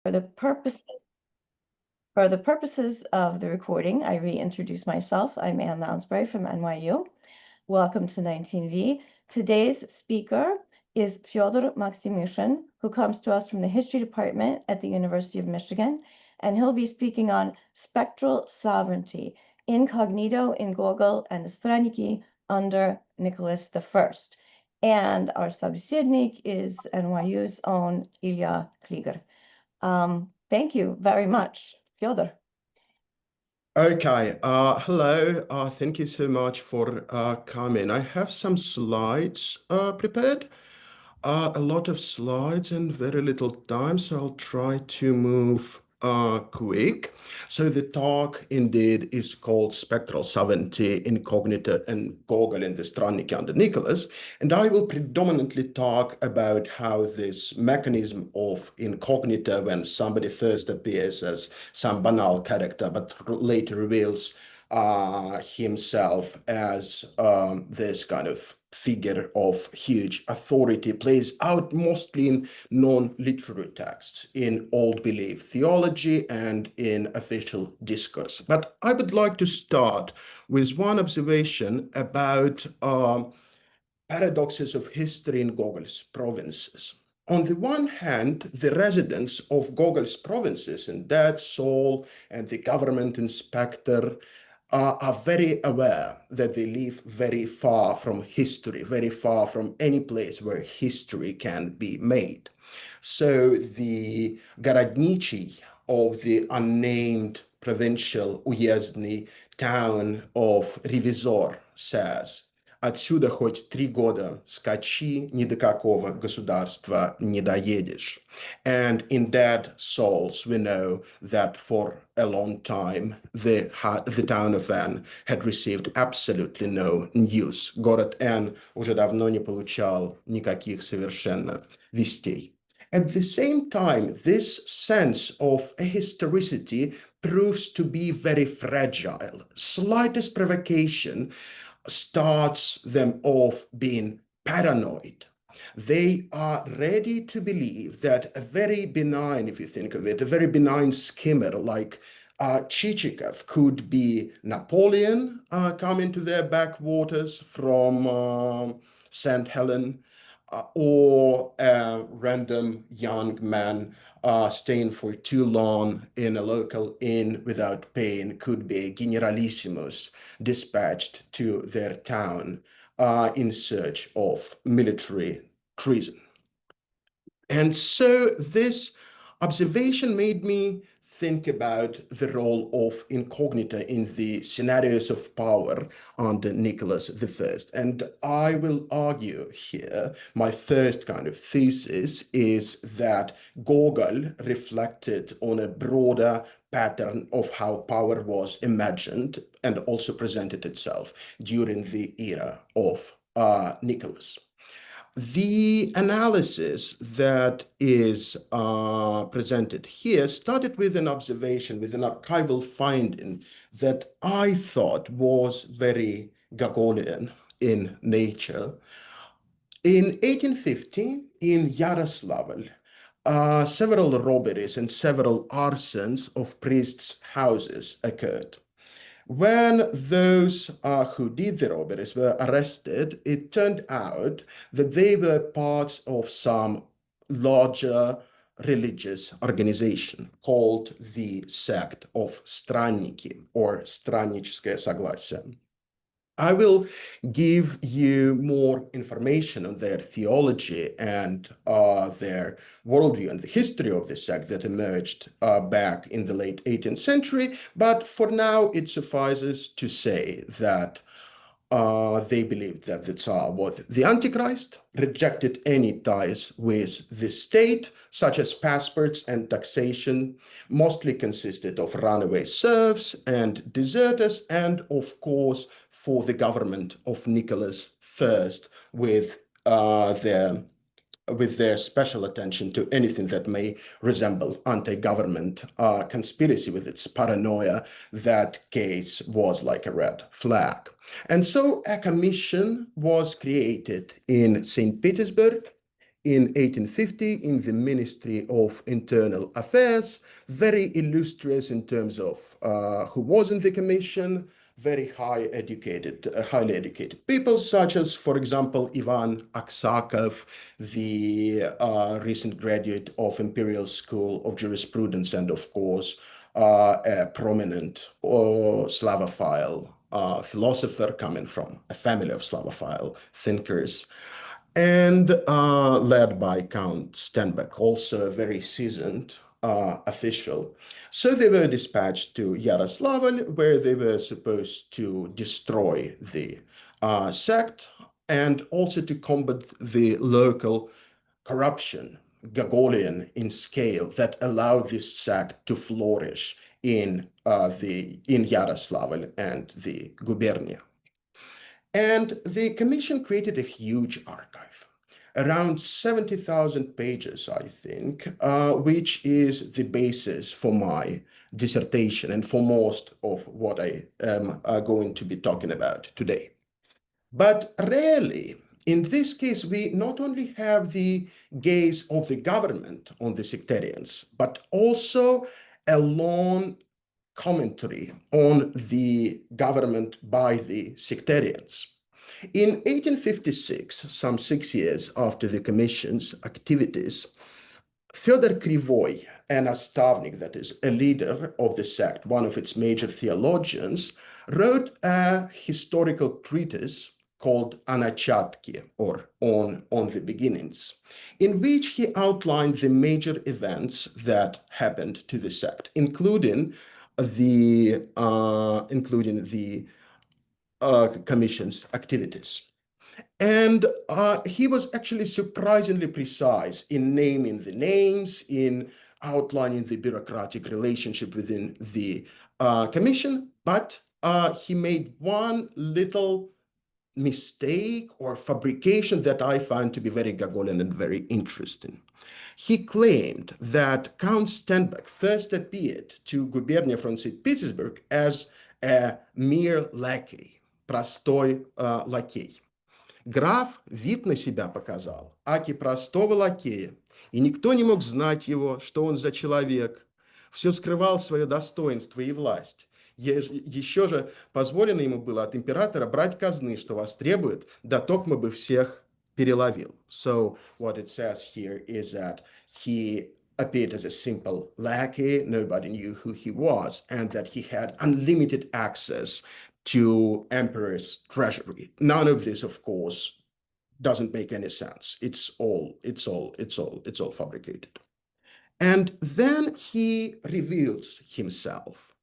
For the purposes of the recording, I reintroduce myself. I'm Ann Lounsbury from NYU. Welcome to 19V. Today's speaker is Fyodor Maksimishin, who comes to us from the history department at the University of Michigan, and he'll be speaking on spectral sovereignty, Incognito in Gogol and Stranniki under Nicholas I. And our собеседник is NYU's own Ilya Kliger. Thank you very much, Fyodor. Okay, hello. Thank you so much for coming. I have some slides prepared, a lot of slides and very little time, so I'll try to move quick. So the talk indeed is called Spectral Sovereignty, Incognito and Gogol in the Stranniki under Nicholas, and I will predominantly talk about how this mechanism of incognito, when somebody first appears as some banal character but later reveals himself as this kind of figure of huge authority, plays out mostly in non-literary texts, in old belief theology and in official discourse. But I would like to start with one observation about paradoxes of history in Gogol's provinces. On the one hand, the residents of Gogol's provinces, and Dead Soul and the government inspector, are very aware that they live very far from history, very far from any place where history can be made. So the Городничий of the unnamed provincial уездный town of Revizor says, «Отсюда хоть 3 года скачи, ни до какого государства не доедешь». And in Dead Souls, we know that for a long time, the town of N had received absolutely no news. Город N уже давно не получал никаких совершенно вестей. At the same time, this sense of historicity proves to be very fragile. Slightest provocation starts them off being paranoid. They are ready to believe that a very benign, if you think of it, a very benign schemer like Chichikov could be Napoleon coming to their backwaters from St. Helena, or a random young man staying for too long in a local inn without paying could be a generalissimus dispatched to their town in search of military treason. And so this observation made me think about the role of incognito in the scenarios of power under Nicholas I. And I will argue here, my first kind of thesis is that Gogol reflected on a broader pattern of how power was imagined and also presented itself during the era of Nicholas. The analysis that is presented here started with an observation, with an archival finding that I thought was very Gogolian in nature. In 1850, in Yaroslavl, several robberies and several arsons of priests' houses occurred. When those who did the robberies were arrested, it turned out that they were parts of some larger religious organization called the sect of Stranniki, or Strannическое согласие. I will give you more information on their theology and their worldview and the history of the sect that emerged back in the late 18th century. But for now, it suffices to say that they believed that the Tsar was the Antichrist, rejected any ties with the state, such as passports and taxation, mostly consisted of runaway serfs and deserters, and of course, for the government of Nicholas I with their special attention to anything that may resemble anti-government conspiracy with its paranoia. That case was like a red flag. And so a commission was created in St. Petersburg in 1850 in the Ministry of Internal Affairs, very illustrious in terms of who was in the commission, very highly educated people, such as, for example, Ivan Aksakov, the recent graduate of Imperial School of Jurisprudence, and of course, a prominent Slavophile philosopher coming from a family of Slavophile thinkers, and led by Count Stenbeck, also a very seasoned official. So they were dispatched to Yaroslavl, where they were supposed to destroy the sect and also to combat the local corruption, Gogolian in scale, that allowed this sect to flourish in Yaroslavl and the Gubernia. And the commission created a huge archive, around 70,000 pages, I think, which is the basis for my dissertation and for most of what I am going to be talking about today. But rarely, in this case, we not only have the gaze of the government on the sectarians, but also a long commentary on the government by the sectarians. In 1856, some 6 years after the commission's activities, Fyodor Krivoy, an nastavnik, that is, a leader of the sect, one of its major theologians, wrote a historical treatise called Anachatki, or on the Beginnings, in which he outlined the major events that happened to the sect, including the commission's activities. And he was actually surprisingly precise in naming the names, in outlining the bureaucratic relationship within the commission, but he made one little mistake or fabrication that I find to be very Gogolian and very interesting. He claimed that Count Stenbeck first appeared to Gubernia from St. Petersburg as a mere lackey, простой лакей. Граф вид на себя показал, аки простого лакея, и никто не мог знать его, что он за человек. Все скрывал свое достоинство и власть. Еще же позволено ему было от императора брать казны, что вас требует, да токмо бы всех переловил. So what it says here is that he appeared as a simple lackey, nobody knew who he was, and that he had unlimited access to emperor's treasury. None of this, of course, doesn't make any sense. It's all fabricated. And then he reveals himself.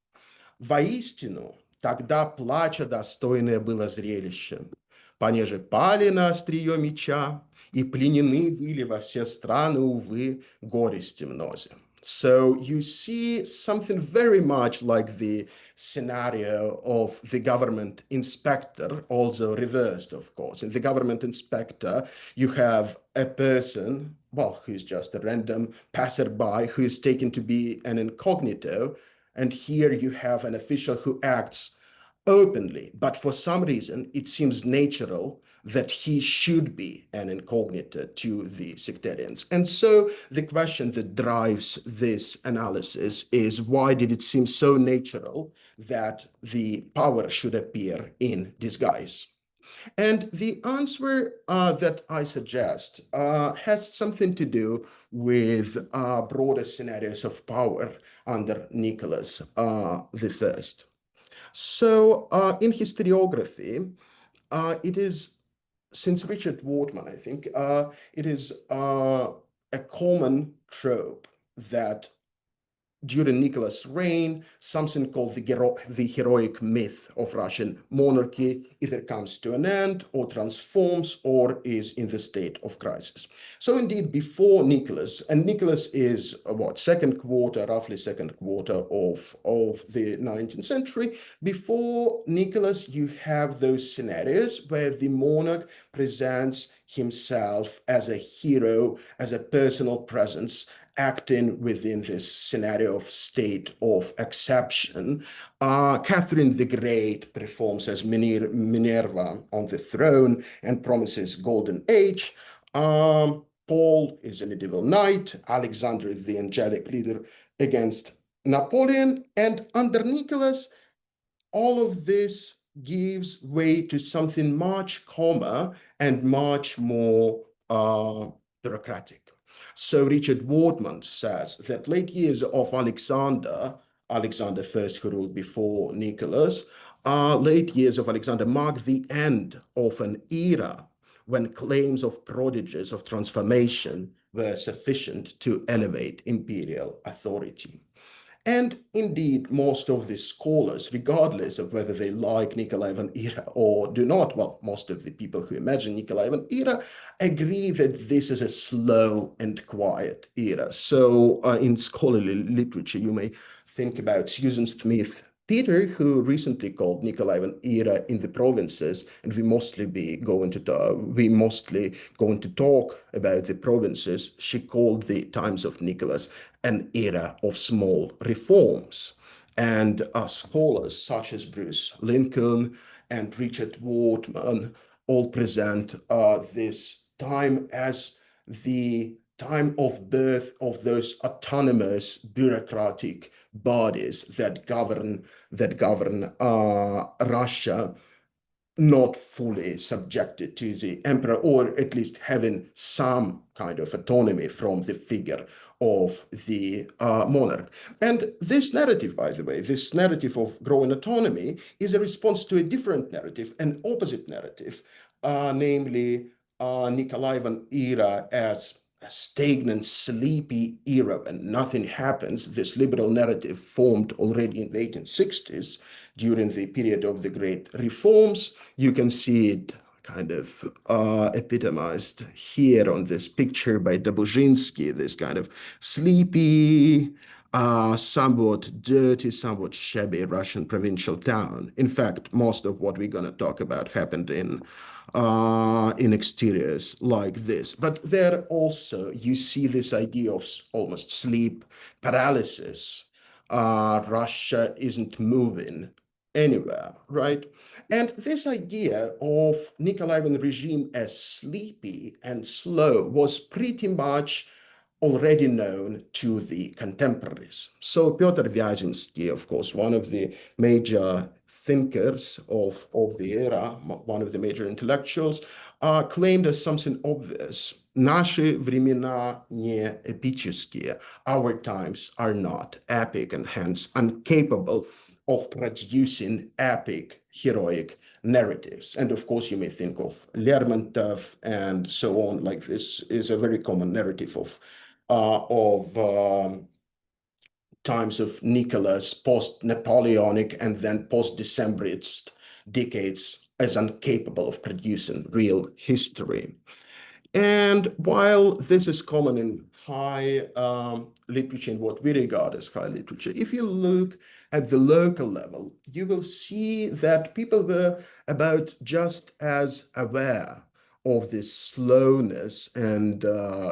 Воистину, тогда плача достойное было зрелище, понеже пали на острие меча, и пленены были во все страны, увы, горести мнозе. So you see something very much like the scenario of the government inspector, also reversed, of course. In the government inspector, you have a person, well, who's just a random passerby who is taken to be an incognito. And here you have an official who acts openly, but for some reason, it seems natural that he should be an incognito to the sectarians. And so the question that drives this analysis is, why did it seem so natural that the power should appear in disguise? And the answer that I suggest has something to do with broader scenarios of power under Nicholas I. So in historiography, it is, since Richard Wortman, I think, it is a common trope that during Nicholas' reign, something called the heroic myth of Russian monarchy either comes to an end or transforms or is in the state of crisis. So indeed, before Nicholas, and Nicholas is roughly second quarter of the 19th century, before Nicholas, you have those scenarios where the monarch presents himself as a hero, as a personal presence, acting within this scenario of state of exception. Catherine the Great performs as Minerva on the throne and promises golden age. Paul is a medieval knight, Alexander is the angelic leader against Napoleon, and under Nicholas, all of this gives way to something much calmer and much more bureaucratic. So Richard Wortman says that late years of Alexander first, who ruled before Nicholas, late years of Alexander mark the end of an era when claims of prodigies of transformation were sufficient to elevate imperial authority. And indeed, most of the scholars, regardless of whether they like Nicolaitan era or do not, well, most of the people who imagine Nicolaitan era agree that this is a slow and quiet era. So in scholarly literature, you may think about Susan Smith Peter, who recently called Nicolaitan era in the provinces, and we mostly going to talk about the provinces. She called the times of Nicholas an era of small reforms. And scholars such as Bruce Lincoln and Richard Wortman all present this time as the time of birth of those autonomous bureaucratic bodies that govern Russia, not fully subjected to the emperor, or at least having some kind of autonomy from the figure of the monarch. And this narrative, by the way, this narrative of growing autonomy is a response to a different narrative, an opposite narrative, namely Nicolaitan era as a stagnant, sleepy era when nothing happens. This liberal narrative formed already in the 1860s during the period of the great reforms. You can see it kind of epitomized here on this picture by Dobzhinsky, this kind of sleepy, somewhat dirty, somewhat shabby Russian provincial town. In fact, most of what we're going to talk about happened in exteriors like this. But there also, you see this idea of almost sleep paralysis. Russia isn't moving anywhere, right? And this idea of Nicolaitan regime as sleepy and slow was pretty much already known to the contemporaries. So Pyotr Vyazinsky, of course, one of the major thinkers of the era, one of the major intellectuals, claimed as something obvious: Наши времена не эпические. Our times are not epic and hence incapable of producing epic, heroic narratives. And of course, you may think of Lermontov and so on. Like, this is a very common narrative of times of Nicholas, post-Napoleonic and then post-Decembrist decades as incapable of producing real history. And while this is common in high literature, in what we regard as high literature, if you look at the local level, you will see that people were about just as aware of this slowness and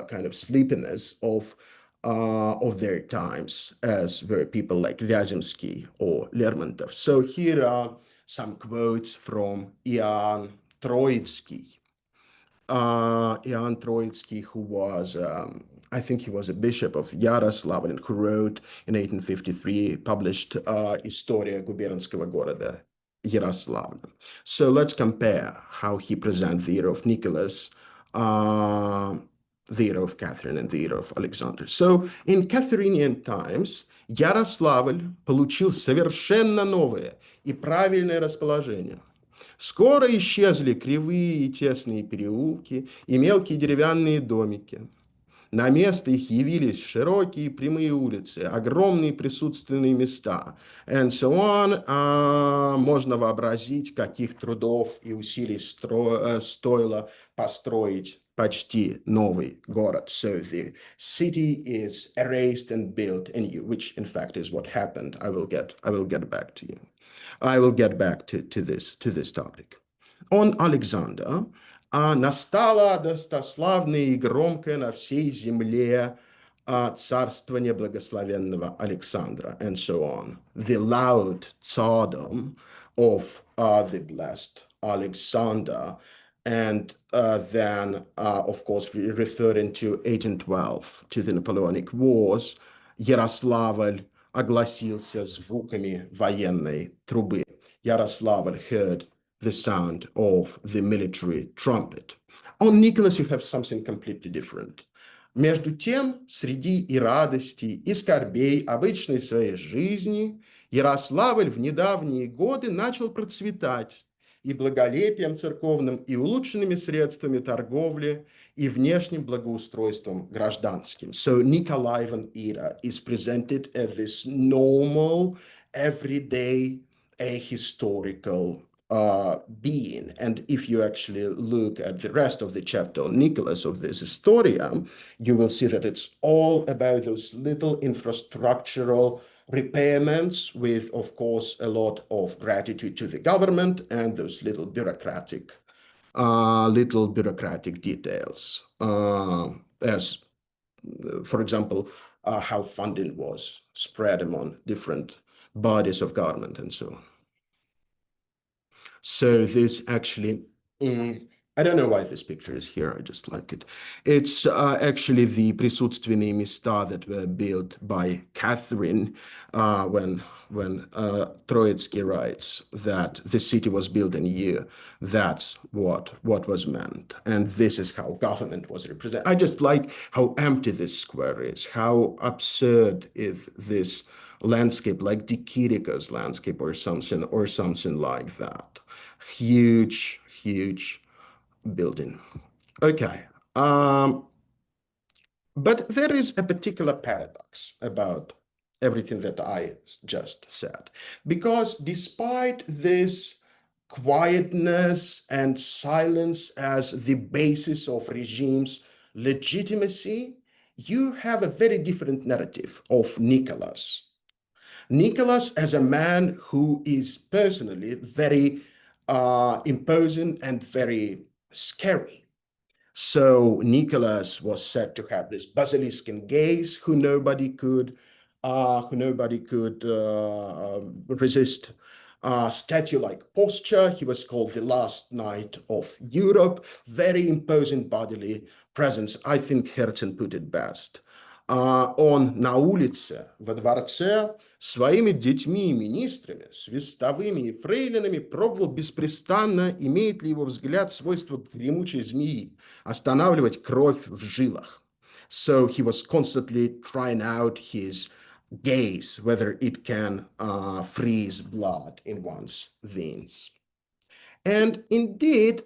kind of sleepiness of their times as were people like Vyazinsky or Lermontov. So here are some quotes from Ian Troitsky. Ian Troitsky, who was, I think he was a bishop of Yaroslavl, and who wrote in 1853, published Historia губернского города Yaroslavl. So let's compare how he presents the era of Nicholas, the era of Catherine, and the era of Alexander. So in Catherinian times, Ярославль получил совершенно новое и правильное расположение. Скоро исчезли кривые и тесные переулки и мелкие деревянные домики. На место их явились широкие прямые улицы, огромные присутственные места, and so on. Можно вообразить, каких трудов и усилий стоило построить почти новый город. So the city is erased and built anew, which in fact is what happened. I will get back to you. I will get back to this topic. On Alexander, настало достославное и громкое на всей земле царствование благословенного Александра, and so on. The loud tsardom of the blessed Alexander And then, of course, referring to 1812, to the Napoleonic Wars, Ярославль огласился звуками военной трубы. Ярославль heard the sound of the military trumpet. On Nicholas, you have something completely different. Между тем, среди и радостей, и скорбей обычной своей жизни, Ярославль в недавние годы начал процветать и благолепием церковным, и улучшенными средствами торговли, и внешним благоустройством гражданским. So Nikolaevan era is presented as this normal, everyday, ahistorical being. And if you actually look at the rest of the chapter on Nicholas of this Historia, you will see that it's all about those little infrastructural repairments with, of course, a lot of gratitude to the government and those little bureaucratic details, as, for example, how funding was spread among different bodies of government and so on. So this actually, I don't know why this picture is here, I just like it. It's actually the присутственные места that were built by Catherine when Troitsky writes that the city was built in a year. That's what was meant. And this is how government was represented. I just like how empty this square is, how absurd is this landscape, like De Chirico's landscape or something like that. Huge building. Okay. But there is a particular paradox about everything that I just said, because despite this quietness and silence as the basis of regime's legitimacy, you have a very different narrative of Nicholas. Nicholas as a man who is personally very imposing and very scary. So Nicholas was said to have this basiliscan gaze, who nobody could resist. Statue-like posture. He was called the last knight of Europe. Very imposing bodily presence. I think Herzen put it best. Он на улице, во дворце, своими детьми и министрами, свистовыми и фрейлинами пробовал беспрестанно, имеет ли его взгляд свойство гремучей змеи, останавливать кровь в жилах. So he was constantly trying out his gaze, whether it can freeze blood in one's veins. And indeed,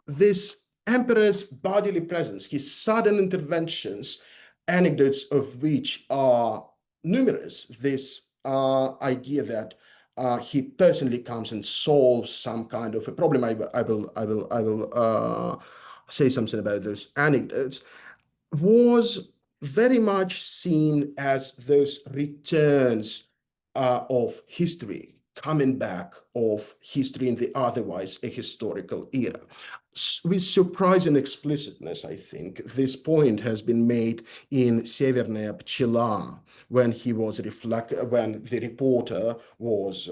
this emperor's bodily presence, his sudden interventions, anecdotes of which are numerous, this idea that he personally comes and solves some kind of a problem. I will say something about those anecdotes, was very much seen as those returns of history, coming back of history in the otherwise ahistorical era. With surprising explicitness, I think, this point has been made in Северная пчела, when the reporter was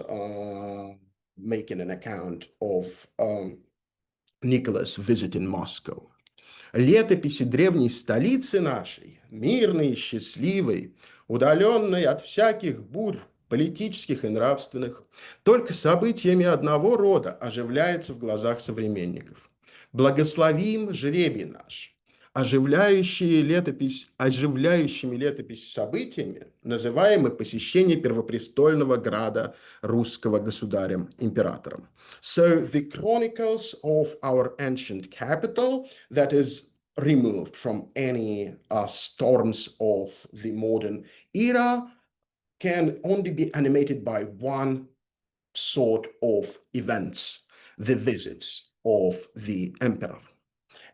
making an account of Nicholas visiting Moscow. Летописи древней столицы нашей, мирной и счастливой, удаленной от всяких бурь политических и нравственных, только событиями одного рода оживляется в глазах современников. Благословим жребий наш, оживляющими летопись событиями, называемы посещение первопрестольного града русского государем-императором. So the chronicles of our ancient capital that is removed from any storms of the modern era can only be animated by one sort of events, the visits of the emperor.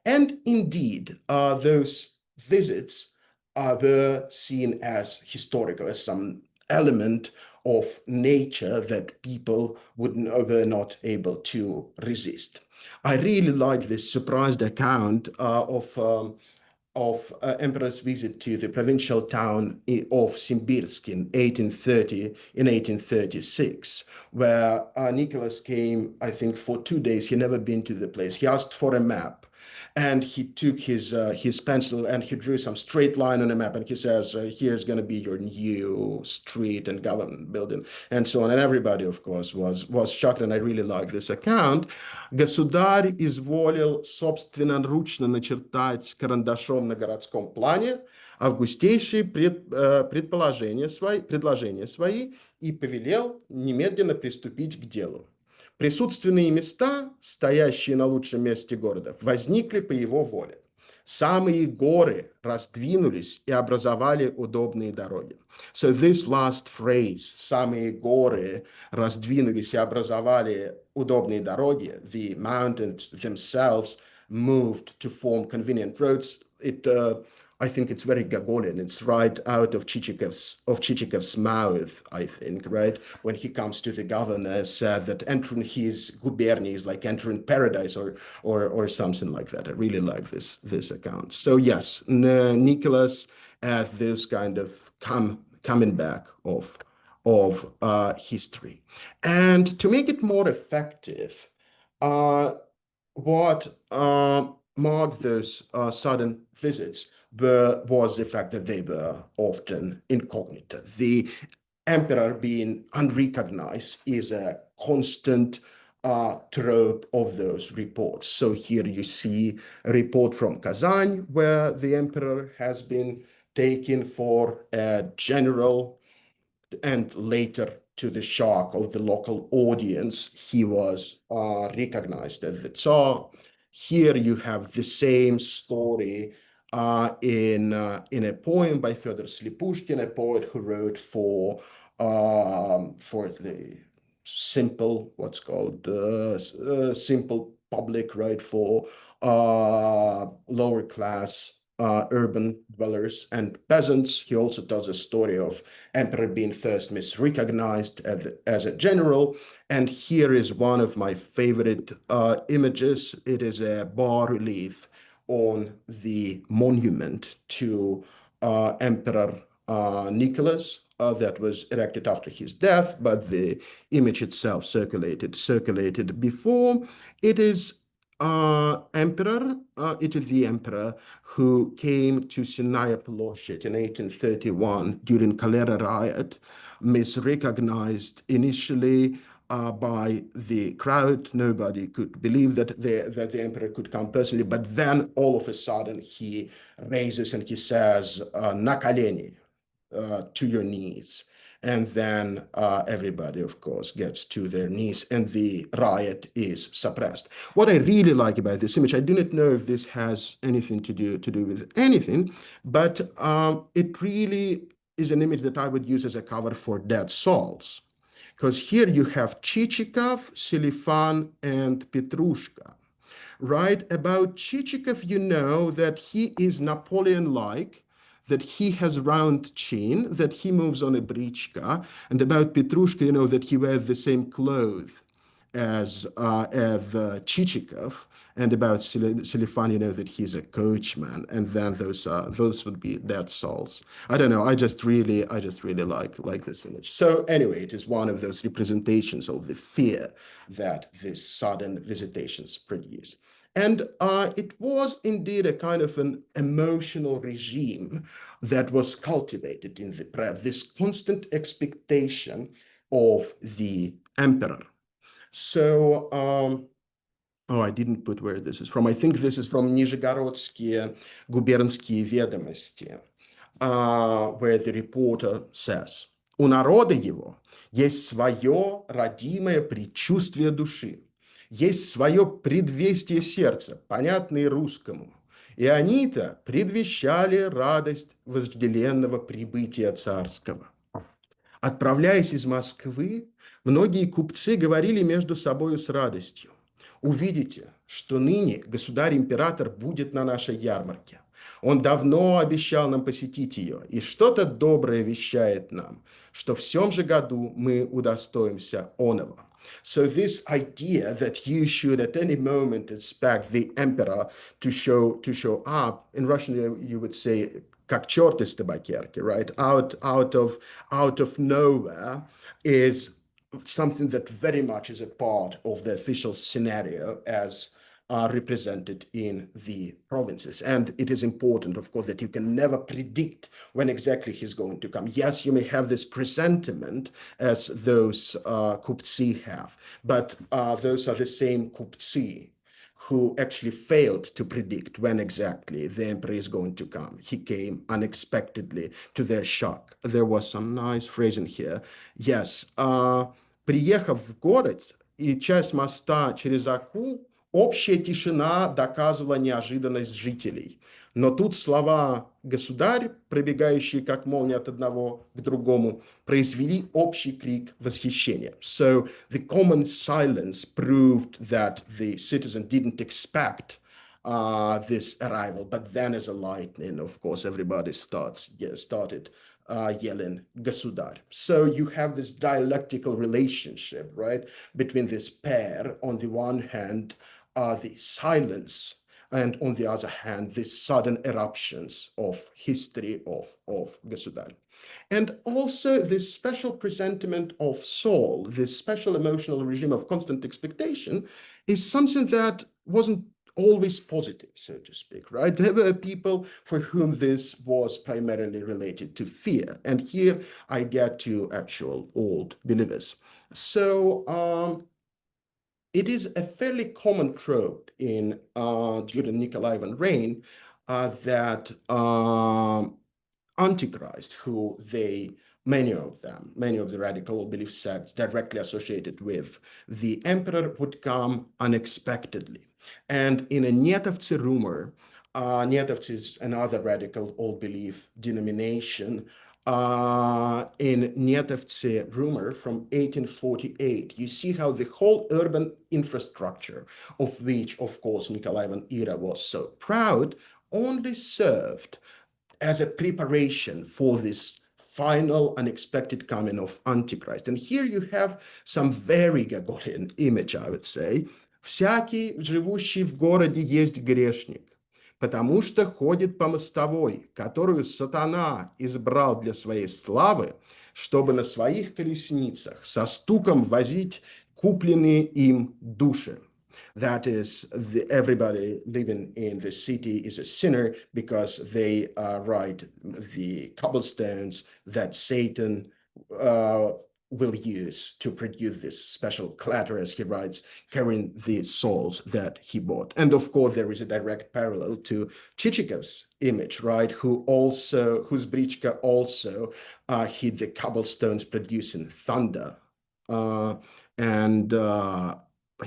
And indeed, those visits were seen as historical, as some element of nature that people were not able to resist. I really like this surprised account of emperor's visit to the provincial town of Simbirsk in 1836, where Nicholas came, I think, for 2 days. He never been to the place. He asked for a map, and he took his pencil and he drew some straight line on a map, and he says, here's going to be your new street and government building, and so on. And everybody, of course, was shocked, and I really like this account. Государь изволил собственноручно начертать карандашом на городском плане августейшие предложения свои и повелел немедленно приступить к делу. Присутственные места, стоящие на лучшем месте города, возникли по его воле. Самые горы раздвинулись и образовали удобные дороги. So this last phrase, самые горы раздвинулись и образовали удобные дороги, the mountains themselves moved to form convenient roads. I think it's very Gogolian. It's right out of Chichikov's mouth, I think, right? When he comes to the governor, said that entering his gubernia is like entering paradise or something like that. I really like this account. So yes, Nicholas at this kind of coming back of history. And to make it more effective, what marked those sudden visits was the fact that they were often incognito. The emperor being unrecognized is a constant trope of those reports. So here you see a report from Kazan where the emperor has been taken for a general, and later to the shock of the local audience, he was recognized as the Tsar. Here you have the same story in a poem by Fyodor Slipushkin, a poet who wrote for the simple, what's called simple public, right, for lower class urban dwellers and peasants. He also tells a story of emperor being first misrecognized as a general. And here is one of my favorite images. It is a bas-relief on the monument to Emperor Nicholas that was erected after his death, but the image itself circulated before. It is the emperor who came to Sinaya Ploshchad in 1831 during cholera riot, misrecognized initially by the crowd. Nobody could believe that the emperor could come personally, but then all of a sudden he raises and he says, "Na koleni," to your knees. And then everybody, of course, gets to their knees and the riot is suppressed. What I really like about this image, I do not know if this has anything to do with anything, but it really is an image that I would use as a cover for Dead Souls. Because here you have Chichikov, Selifan, and Petrushka. Right? About Chichikov, you know that he is Napoleon-like, that he has round chin, that he moves on a brichka, and about Petrushka, you know that he wears the same clothes as Chichikov, and about Selifan, you know that he's a coachman, and then those would be Dead Souls. I don't know. I just really like this image. So anyway, it is one of those representations of the fear that these sudden visitations produce. And it was indeed a kind of an emotional regime that was cultivated in the press, this constant expectation of the emperor. So, I didn't put where this is from. I think this is from Nizhegorodskie губернские ведомости, where the reporter says, «У народа его есть свое родимое предчувствие души, есть свое предвестие сердца, понятное русскому, и они-то предвещали радость вожделенного прибытия царского. Отправляясь из Москвы, многие купцы говорили между собою с радостью: увидите, что ныне государь-император будет на нашей ярмарке. Он давно обещал нам посетить ее, и что-то доброе вещает нам, что в сём же году мы удостоимся оного. So this idea that you should at any moment expect the emperor to show up, in Russian you would say как черт из табакерки, right? Out of nowhere is something that very much is a part of the official scenario as represented in the provinces. And it is important, of course, that you can never predict when exactly he's going to come. Yes, you may have this presentiment as those kupci have, but those are the same kupci who actually failed to predict when exactly the emperor is going to come. He came unexpectedly to their shock. There was some nice phrasing here. Yes, приехав в город, и часть моста через Аку, общая тишина доказывала неожиданность жителей. Но тут слова «государь», пробегающие как молния от одного к другому, произвели общий крик восхищения. So the common silence proved that the citizen didn't expect this arrival, but then as a lightning, of course, everybody started yelling "Государь." So you have this dialectical relationship, right, between this pair. On the one hand, the silence, and on the other hand, the sudden eruptions of history of Государь. And also this special presentiment of soul, this special emotional regime of constant expectation, is something that wasn't always positive, so to speak, right? There were people for whom this was primarily related to fear. And here I get to actual old believers. So it is a fairly common trope in during Nikolaevan reign that Antichrist, who many of the radical belief sects directly associated with the emperor, would come unexpectedly. And in a Netovцы rumor, Netovцы is another radical old belief denomination. In Netovцы rumor from 1848, you see how the whole urban infrastructure, of which, of course, Nikolaevan era was so proud, only served as a preparation for this final unexpected coming of Antichrist. And here you have some very Gogolian image, I would say. «Всякий, живущий в городе, есть грешник, потому что ходит по мостовой, которую сатана избрал для своей славы, чтобы на своих колесницах со стуком возить купленные им души». That is, everybody living in the city is a sinner because they ride the cobblestones that Satan will use to produce this special clatter, as he writes, carrying the souls that he bought. And of course, there is a direct parallel to Chichikov's image, right? Whose Brichka also hid the cobblestones producing thunder.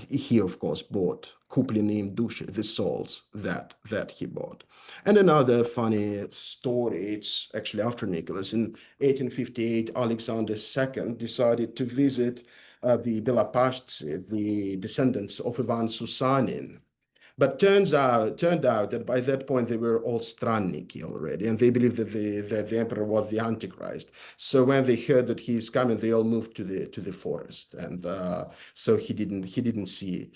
He, of course, bought kuplenim dushe, the souls that he bought. And another funny story, it's actually after Nicholas. In 1858, Alexander II decided to visit the Belopashtsy, the descendants of Ivan Susanin. But turned out that by that point they were all Stranniki already, and they believed that the emperor was the Antichrist. So when they heard that he is coming, they all moved to the forest, and so he didn't see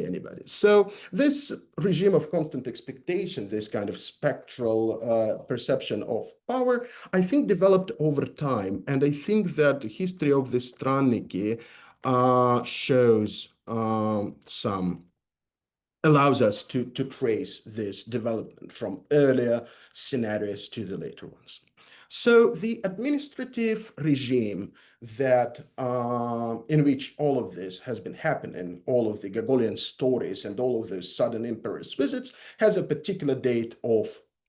anybody. So this regime of constant expectation, this kind of spectral perception of power, I think developed over time, and I think that the history of the Stranniki shows allows us to trace this development from earlier scenarios to the later ones. So the administrative regime that in which all of this has been happening, all of the Gogolian stories and all of those sudden emperor's visits, has a particular date of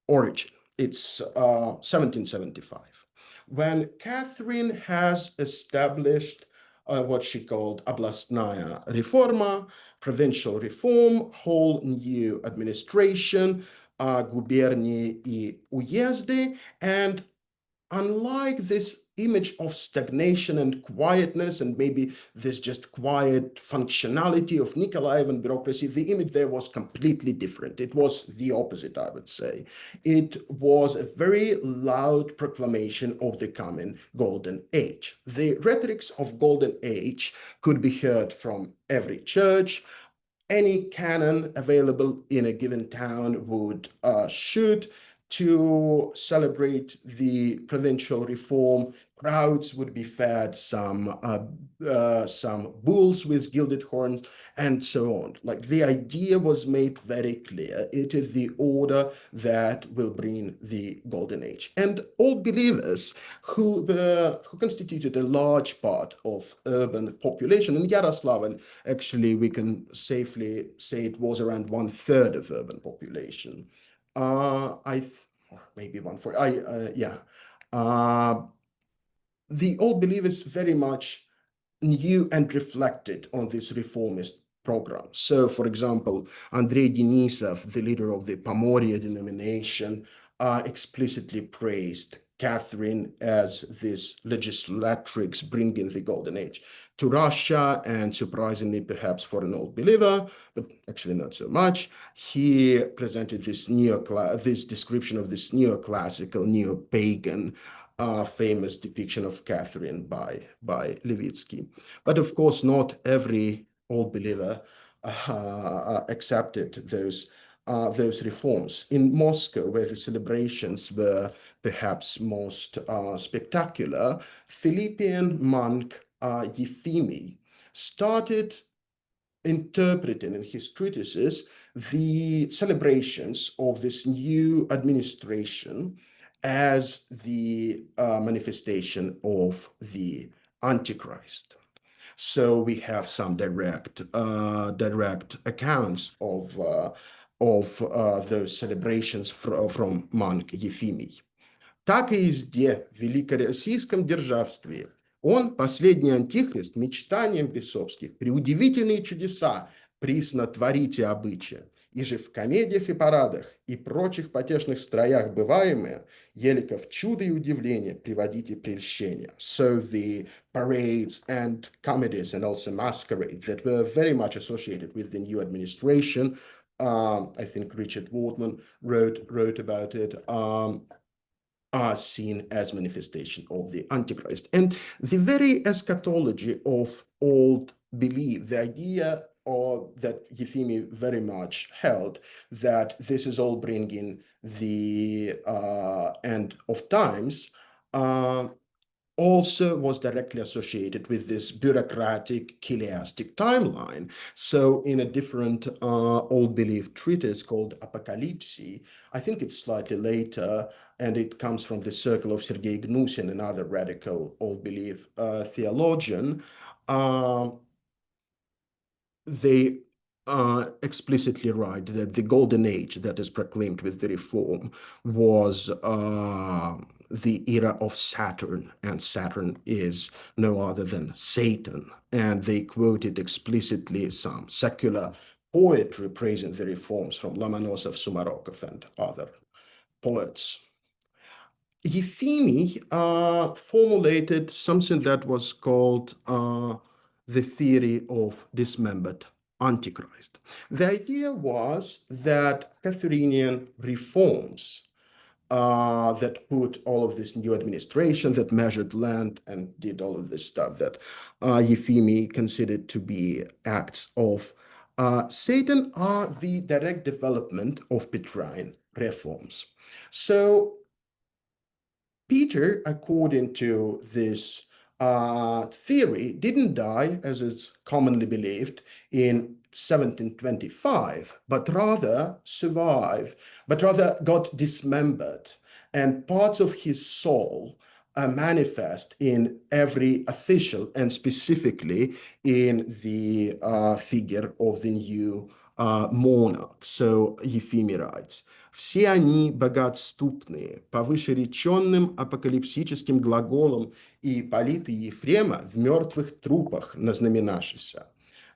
origin. It's 1775, when Catherine has established what she called областная реформа, provincial reform, whole new administration, губернии и уезды. And unlike this image of stagnation and quietness, and maybe this just quiet functionality of Nikolaevan bureaucracy, the image there was completely different. It was the opposite, I would say. It was a very loud proclamation of the coming golden age. The rhetorics of golden age could be heard from every church. Any canon available in a given town would shoot to celebrate the provincial reform. Crowds would be fed some bulls with gilded horns, and so on. Like, the idea was made very clear. It is the order that will bring the golden age. And all believers who constituted a large part of urban population, in Yaroslavl, actually, we can safely say it was around 1/3 of urban population. Or maybe 1/4. Yeah. The old believers very much knew and reflected on this reformist program. So, for example, Andrei Denisov, the leader of the Pomoria denomination, explicitly praised Catherine as this legislatrix bringing the golden age to Russia, and surprisingly, perhaps for an old believer, but actually not so much, he presented this description of this neoclassical, neo-pagan famous depiction of Catherine by Levitsky. But of course, not every old believer accepted those reforms. In Moscow, where the celebrations were perhaps most spectacular, Philippian monk Euphemy started interpreting in his treatises the celebrations of this new administration as the manifestation of the Antichrist. So we have some direct accounts of those celebrations from monk Euphemy. Так и везде, в великороссийском державстве, он, последний антихрист, мечтанием бесовских, преудивительные чудеса присно творите обычая, и же в комедиях и парадах и прочих потешных строях бываемые, елико в чудо и удивление приводите прельщения. So the parades and comedies and also masquerades that were very much associated with the new administration, I think Richard Wortman wrote about it, are seen as manifestation of the Antichrist. And the very eschatology of old belief, the idea that Euphemy very much held, that this is all bringing the end of times, also was directly associated with this bureaucratic, chiliastic timeline. So in a different old belief treatise called Apocalypse, I think it's slightly later, and it comes from the circle of Sergei Gnusin, another radical old belief theologian, they explicitly write that the golden age that is proclaimed with the reform was the era of Saturn, and Saturn is no other than Satan. And they quoted explicitly some secular poetry praising the reforms from Lomonosov, Sumarokov, and other poets. Euphemy formulated something that was called the theory of dismembered Antichrist. The idea was that Catherinian reforms that put all of this new administration, that measured land and did all of this stuff that Euphemy considered to be acts of Satan, are the direct development of Petrine reforms. So Peter, according to this theory, didn't die, as is commonly believed, in 1725, but rather got dismembered, and parts of his soul manifest in every official, and specifically in the figure of the new monarch. So Euphemy writes, «Все они богатступные, по вышереченным апокалипсическим глаголам и политы Ефрема в мертвых трупах назнаменашися.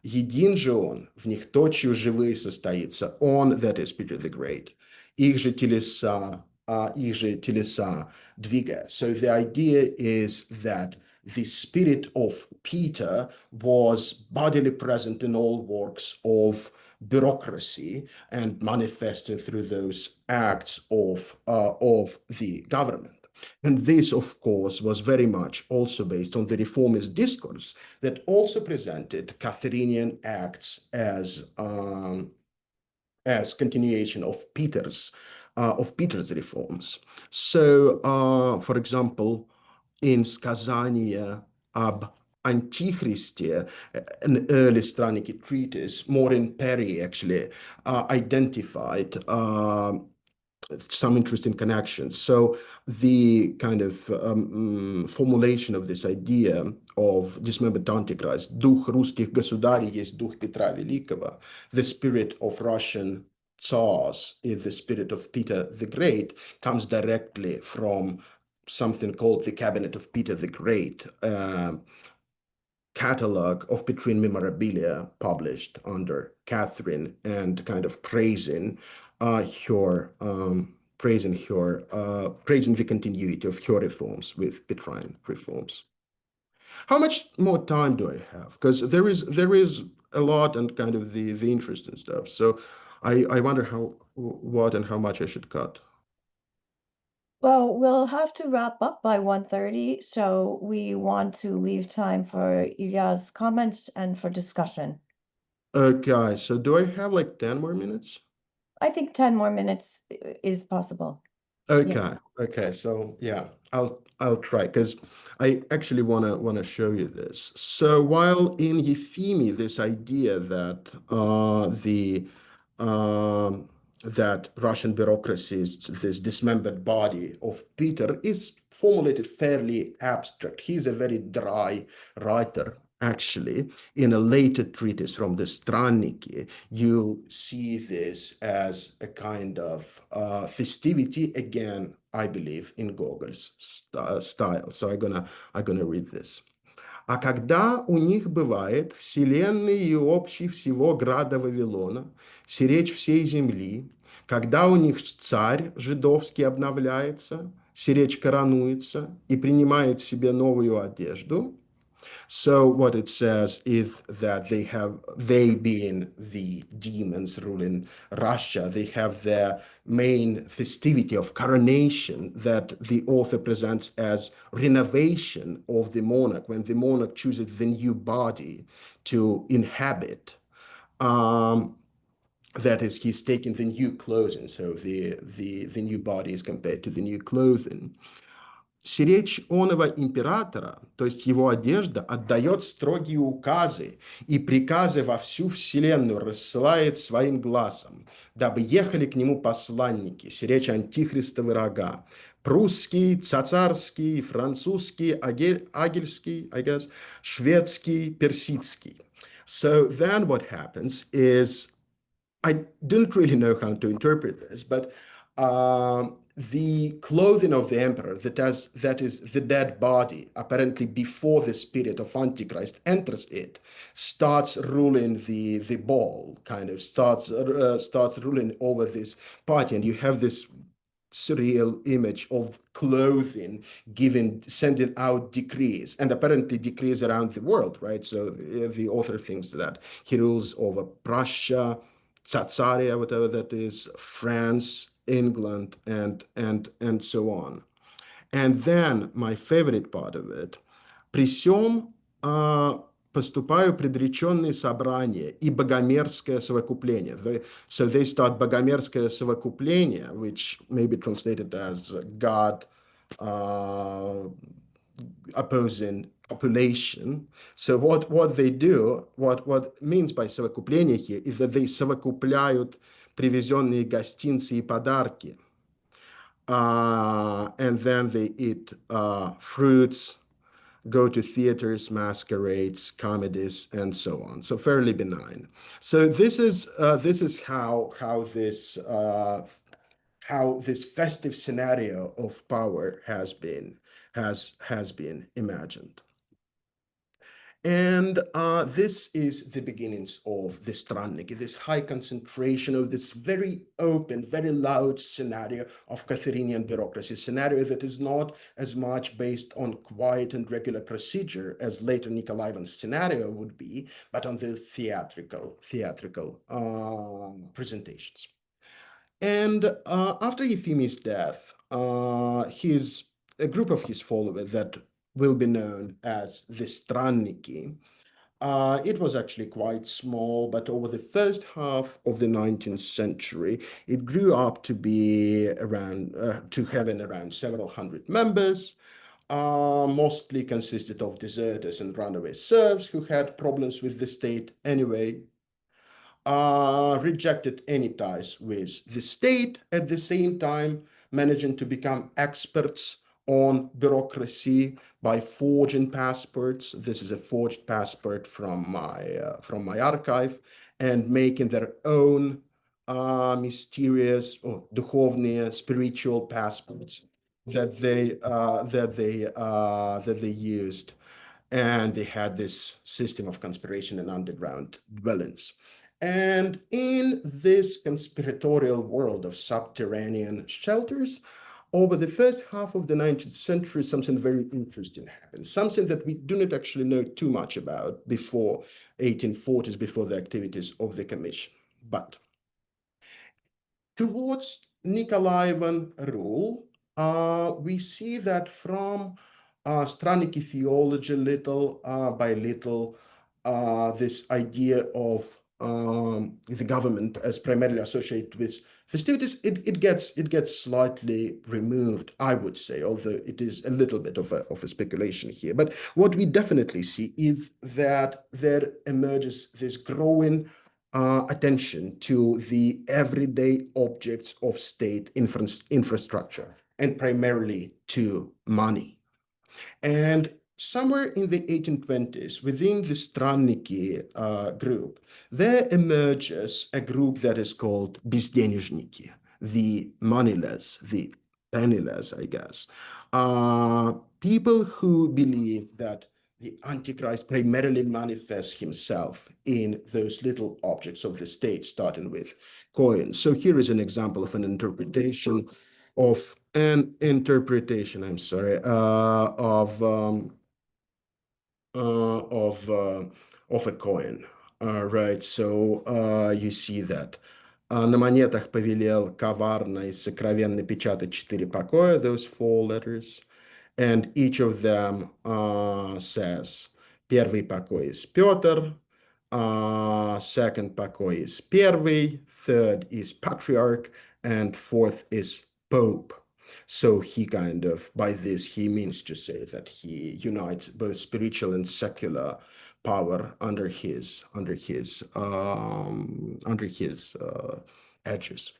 Един же он, в них точью живые состоится, он, that is Peter the Great. Их же телеса их же телеса двигая. So the idea is that the spirit of Peter was bodily present in all works of bureaucracy and manifested through those acts of the government. And this, of course, was very much also based on the reformist discourse that also presented Catherinian acts as continuation of Peter's reforms. So, for example, in Сказания об Antichristie, an early Stranniki treatise, Maureen Perry actually identified some interesting connections. So the kind of formulation of this idea of dismembered Antichrist, дух русских государей есть дух Петра Великого, the spirit of Russian Tsars is the spirit of Peter the Great, comes directly from something called the Cabinet of Peter the Great, catalog of Petrine memorabilia published under Catherine, and kind of praising praising the continuity of her reforms with Petrine reforms. How much more time do I have? Because there is a lot and kind of the interesting stuff. So I wonder what and how much I should cut. Well, we'll have to wrap up by 1:30, so we want to leave time for Ilya's comments and for discussion. Okay, so do I have like 10 more minutes? I think 10 more minutes is possible. Okay, okay, so yeah, I'll try because I actually wanna show you this. So while in Euphemy, this idea that that Russian bureaucracy is this dismembered body of Peter is formulated fairly abstract. He's a very dry writer. Actually, in a later treatise from the Stranniki, you see this as a kind of festivity, again, I believe, in Gogol's style. So I'm gonna read this. А когда у них бывает вселенной и общей всего града Вавилона, сиречь всей земли, когда у них царь жидовский обновляется, сиречь коронуется и принимает себе новую одежду. So what it says is that they being the demons ruling Russia, they have their main festivity of coronation that the author presents as renovation of the monarch, when the monarch chooses the new body to inhabit. That is, he's taking the new clothing, so the new body is compared to the new clothing. Сиречь оного императора, то есть его одежда, отдает строгие указы и приказы во всю вселенную рассылает своим глазом, дабы ехали к нему посланники, сиречь антихристовы рога, прусский, цацарский, французский, агельский, I guess, шведский, персидский. So then what happens is, I didn't really know how to interpret this, but the clothing of the emperor, that is the dead body, apparently before the spirit of Antichrist enters it, starts ruling the ball, kind of starts ruling over this party, and you have this surreal image of clothing sending out decrees, and apparently decrees around the world, right? So the author thinks that he rules over Prussia, Tsaritsaria, whatever that is, France, England, and so on. And then my favorite part of it, при сём поступаю предреченные собрания и богомерзкое совокупление. So they start богомерзкое совокупление, which may be translated as God opposing population. So what they do, what means by совокупление here is that they совокупляют привезенные гостинцы и подарки. And then they eat fruits, go to theaters, masquerades, comedies, and so on. So fairly benign. So this is how this festive scenario of power has been imagined. And this is the beginnings of the Stranniki, this high concentration of this very open, very loud scenario of Catherinian bureaucracy, scenario that is not as much based on quiet and regular procedure as later Nikolaevan scenario would be, but on the theatrical presentations. And after Euphemi's death, a group of his followers that will be known as the Stranniki. It was actually quite small, but over the first half of the 19th century, it grew up to be around, to having around several hundred members, mostly consisted of deserters and runaway serfs who had problems with the state anyway, rejected any ties with the state, at the same time managing to become experts on bureaucracy by forging passports. This is a forged passport from my archive, and making their own mysterious or duchovные spiritual passports that they used, and they had this system of conspiration and underground dwellings. And in this conspiratorial world of subterranean shelters, over the first half of the 19th century, something very interesting happened, something that we do not actually know too much about before 1840s, before the activities of the commission. But towards Nikolaevan rule, we see that from Stranniki theology, little by little, this idea of the government as primarily associated with festivities, it gets slightly removed, I would say, although it is a little bit of a speculation here. But what we definitely see is that there emerges this growing attention to the everyday objects of state infrastructure, and primarily to money. And somewhere in the 1820s, within the Stranniki group, there emerges a group that is called безденежники, the moneyless, the penniless, I guess. People who believe that the Antichrist primarily manifests himself in those little objects of the state, starting with coins. So here is an example of an interpretation of a coin. Right, so you see that. На монетах повелел коварно и сокровенно печатать 4 покоя, those 4 letters. And each of them says, первый покой is Петр, second покой is Первый, third is Patriarch, and fourth is Pope. So he kind of, by this, he means to say that he unites both spiritual and secular power under his edges.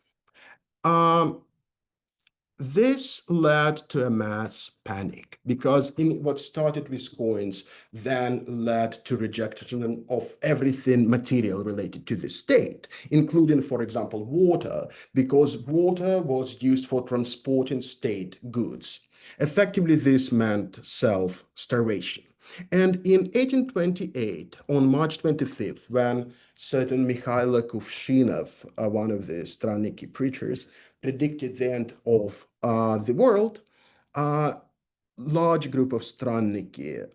This led to a mass panic, because in what started with coins then led to rejection of everything material related to the state, including, for example, water, because water was used for transporting state goods. Effectively, this meant self-starvation. And in 1828, on March 25th, when certain Mikhailo Kuvshinov, one of the Stranniki preachers, predicted the end of the world, a large group of Stranniki,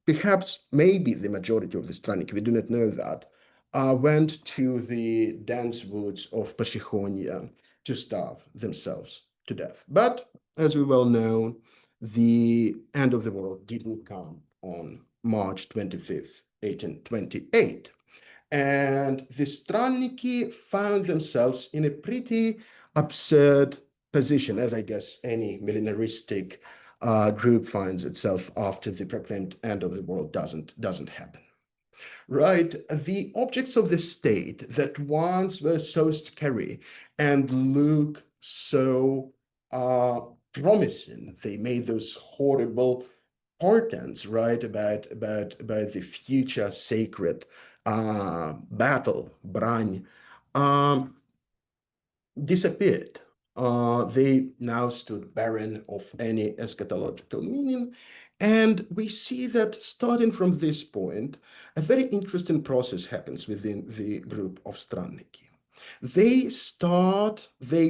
perhaps maybe the majority of the Stranniki, we do not know that, went to the dense woods of Pashihonia to starve themselves to death. But as we well know, the end of the world didn't come on March 25th, 1828. And the Stranniki found themselves in a pretty absurd position, as I guess any millenaristic group finds itself after the proclaimed end of the world doesn't happen. Right, the objects of the state that once were so scary and look so promising, they made those horrible portents, right, about the future sacred battle, brань, disappeared. They now stood barren of any eschatological meaning, And we see that starting from this point, a very interesting process happens within the group of Stranniki. They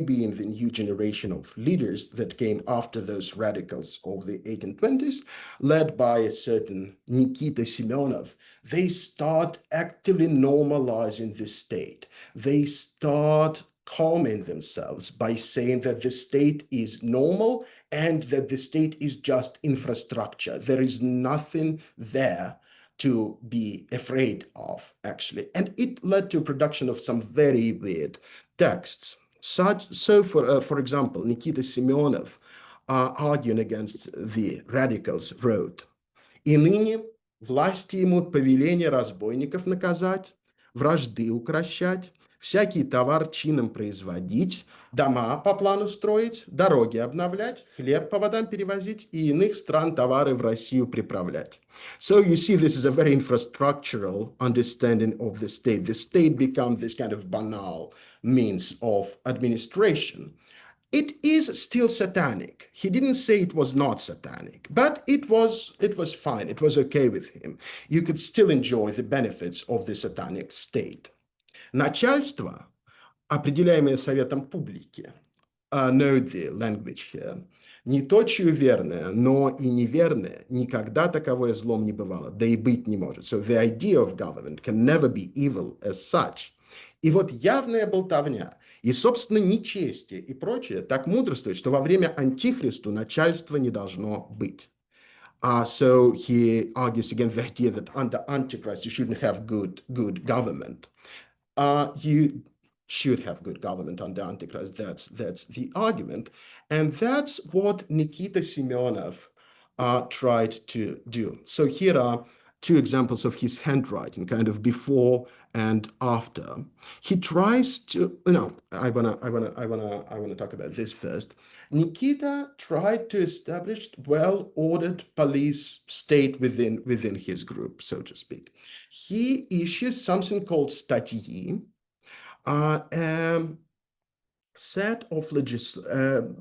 being the new generation of leaders that came after those radicals of the 1820s, led by a certain Nikita Semyonov, they start actively normalizing the state. They start calming themselves by saying that the state is normal and that the state is just infrastructure. There is nothing there to be afraid of, actually. And it led to production of some very weird texts. For example, Nikita Semyonov, arguing against the radicals, wrote, «И ныне власти имут повеление разбойников наказать, вражды укращать, всякий товар чином производить, дома по плану строить, дороги обновлять, хлеб по водам перевозить и иных стран товары в Россию приправлять». So you see, this is a very infrastructural understanding of the state. The state becomes this kind of banal means of administration. It is still satanic. He didn't say it was not satanic, but it was fine. It was okay with him. You could still enjoy the benefits of the satanic state. Начальство, определяемое советом публики, note the language here, не точью верное, но и неверное, никогда таковое злом не бывало, да и быть не может. So the idea of government can never be evil as such. И вот явная болтовня и, собственно, нечестие и прочее так мудрствует, что во время Антихристу начальства не должно быть. So he argues against the idea that under Antichrist you shouldn't have good government. You should have good government under Antichrist. That's the argument. And that's what Nikita Semyonov tried to do. So here are two examples of his handwriting, kind of before and after. He tries to, I wanna talk about this first. Nikita tried to establish well-ordered police state within his group, so to speak. He issues something called statyi, set of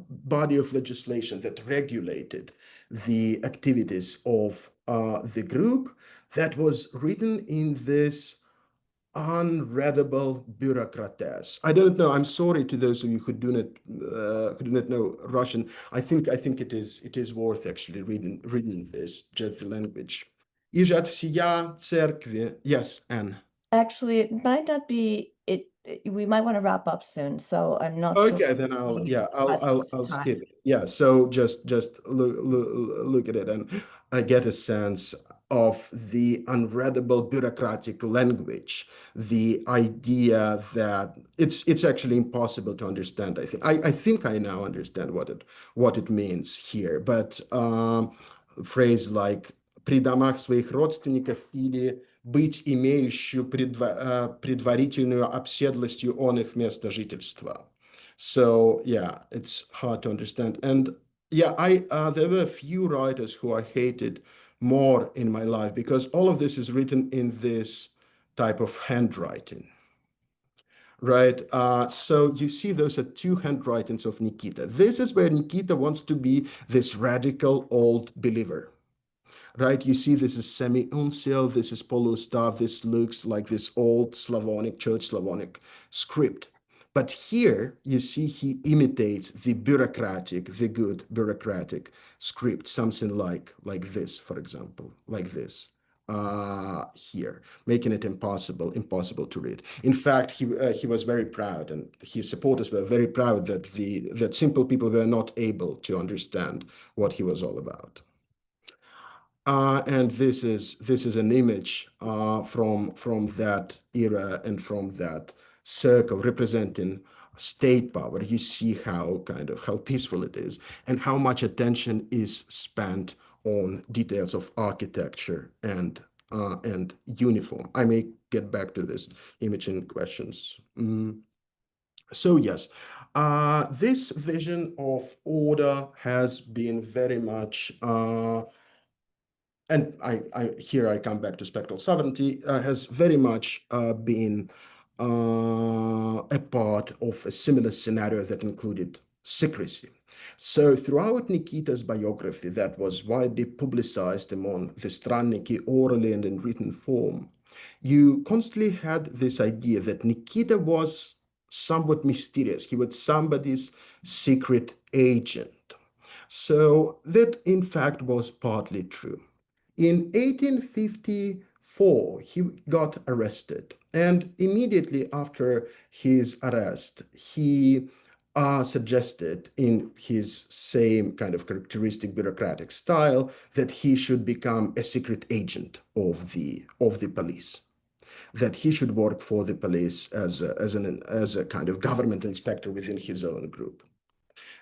body of legislation that regulated the activities of the group, that was written in this unreadable bureaucrates. I don't know. I'm sorry to those of you who do not know Russian. I think it is worth actually reading this, just the language. Иже от всея церкви. Yes, Anne. Actually, it might not be it. We might want to wrap up soon, so I'm not sure. Okay, then I'll skip it. Yeah, so just look at it and I get a sense of the unreadable bureaucratic language, the idea that it's actually impossible to understand. I think I now understand what it means here, but phrase like «при домах своих родственников» или «быть имеющую предварительную обседлостью он их место жительства». So yeah, it's hard to understand. And yeah, there were a few writers who I hated more in my life because all of this is written in this type of handwriting. Right, so you see those are two handwritings of Nikita. This is where Nikita wants to be this radical old believer. Right, you see this is semi-uncial, this is polustav, this looks like this old Slavonic, Church Slavonic script. But here you see he imitates the good bureaucratic script, something like this, for example, like this. Here, making it impossible to read. In fact, he was very proud, and his supporters were very proud that simple people were not able to understand what he was all about. And this is an image from that era and from that circle representing state power. You see how peaceful it is and how much attention is spent on details of architecture and uniform. I may get back to this image in questions. So yes, this vision of order has been very much and here I come back to spectral sovereignty, has very much been a part of a similar scenario that included secrecy. So throughout Nikita's biography that was widely publicized among the Stranniki orally and in written form, you constantly had this idea that Nikita was somewhat mysterious. He was somebody's secret agent. So that, in fact, was partly true. In 1854, he got arrested, and immediately after his arrest, he suggested in his same kind of characteristic bureaucratic style that he should become a secret agent of the police, that he should work for the police as a kind of government inspector within his own group.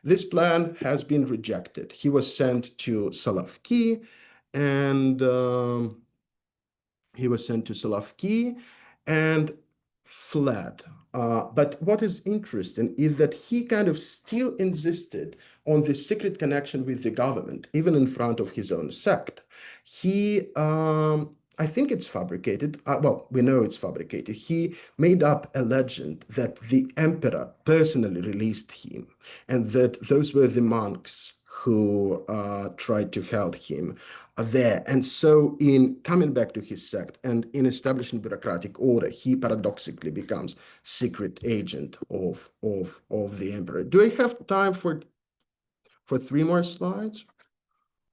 This plan has been rejected. He was sent to Solovki, and and fled. But what is interesting is that he kind of still insisted on the secret connection with the government, even in front of his own sect. I think it's fabricated. Well, we know it's fabricated. He made up a legend that the emperor personally released him, and that those were the monks who tried to help him there. And so in coming back to his sect and in establishing bureaucratic order, he paradoxically becomes secret agent of the emperor. Do I have time for 3 more slides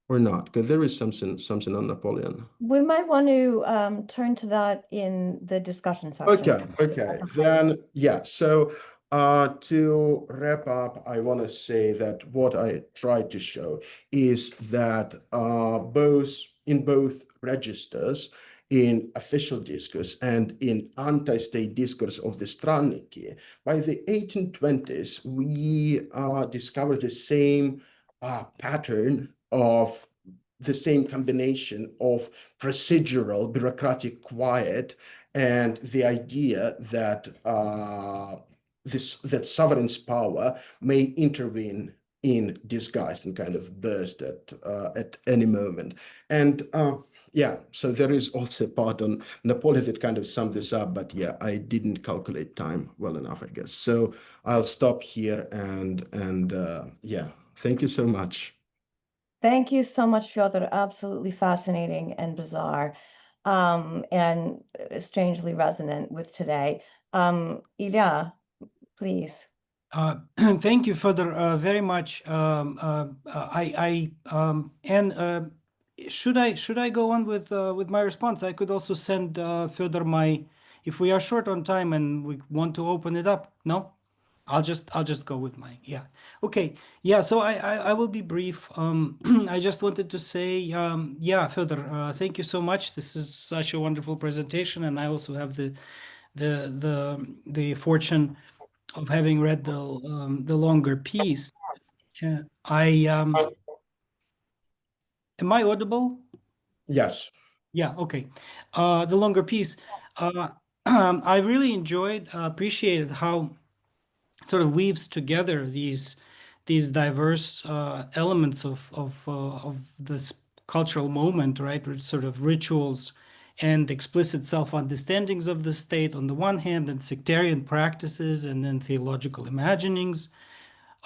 or not? Because there is something on Napoleon. We might want to turn to that in the discussion section. Okay. Then, yeah. So to wrap up, I want to say that what I tried to show is that in both registers, in official discourse and in anti-state discourse of the Stranniki, by the 1820s, we discovered the same pattern of the same combination of procedural bureaucratic quiet and the idea that that sovereign's power may intervene in disguise and kind of burst at any moment. And yeah, so there is also a part on Napoleon that kind of summed this up, but yeah, I didn't calculate time well enough, I guess. So I'll stop here and yeah, thank you so much. Thank you so much, Fyodor. Absolutely fascinating and bizarre, and strangely resonant with today. Ilya, please. Thank you, Fyodor, very much. Should I go on with my response? I could also send Fyodor my. If we are short on time and we want to open it up, no? I'll just go with mine. Yeah. Okay. Yeah. So I will be brief. I just wanted to say, yeah, Fyodor, thank you so much. This is such a wonderful presentation, and I also have the fortune of having read the longer piece. Am I audible? Yes. Yeah. Okay. The longer piece. I really appreciated how sort of weaves together these diverse elements of this cultural moment, right? Sort of rituals and explicit self-understandings of the state on the one hand, and sectarian practices, and then theological imaginings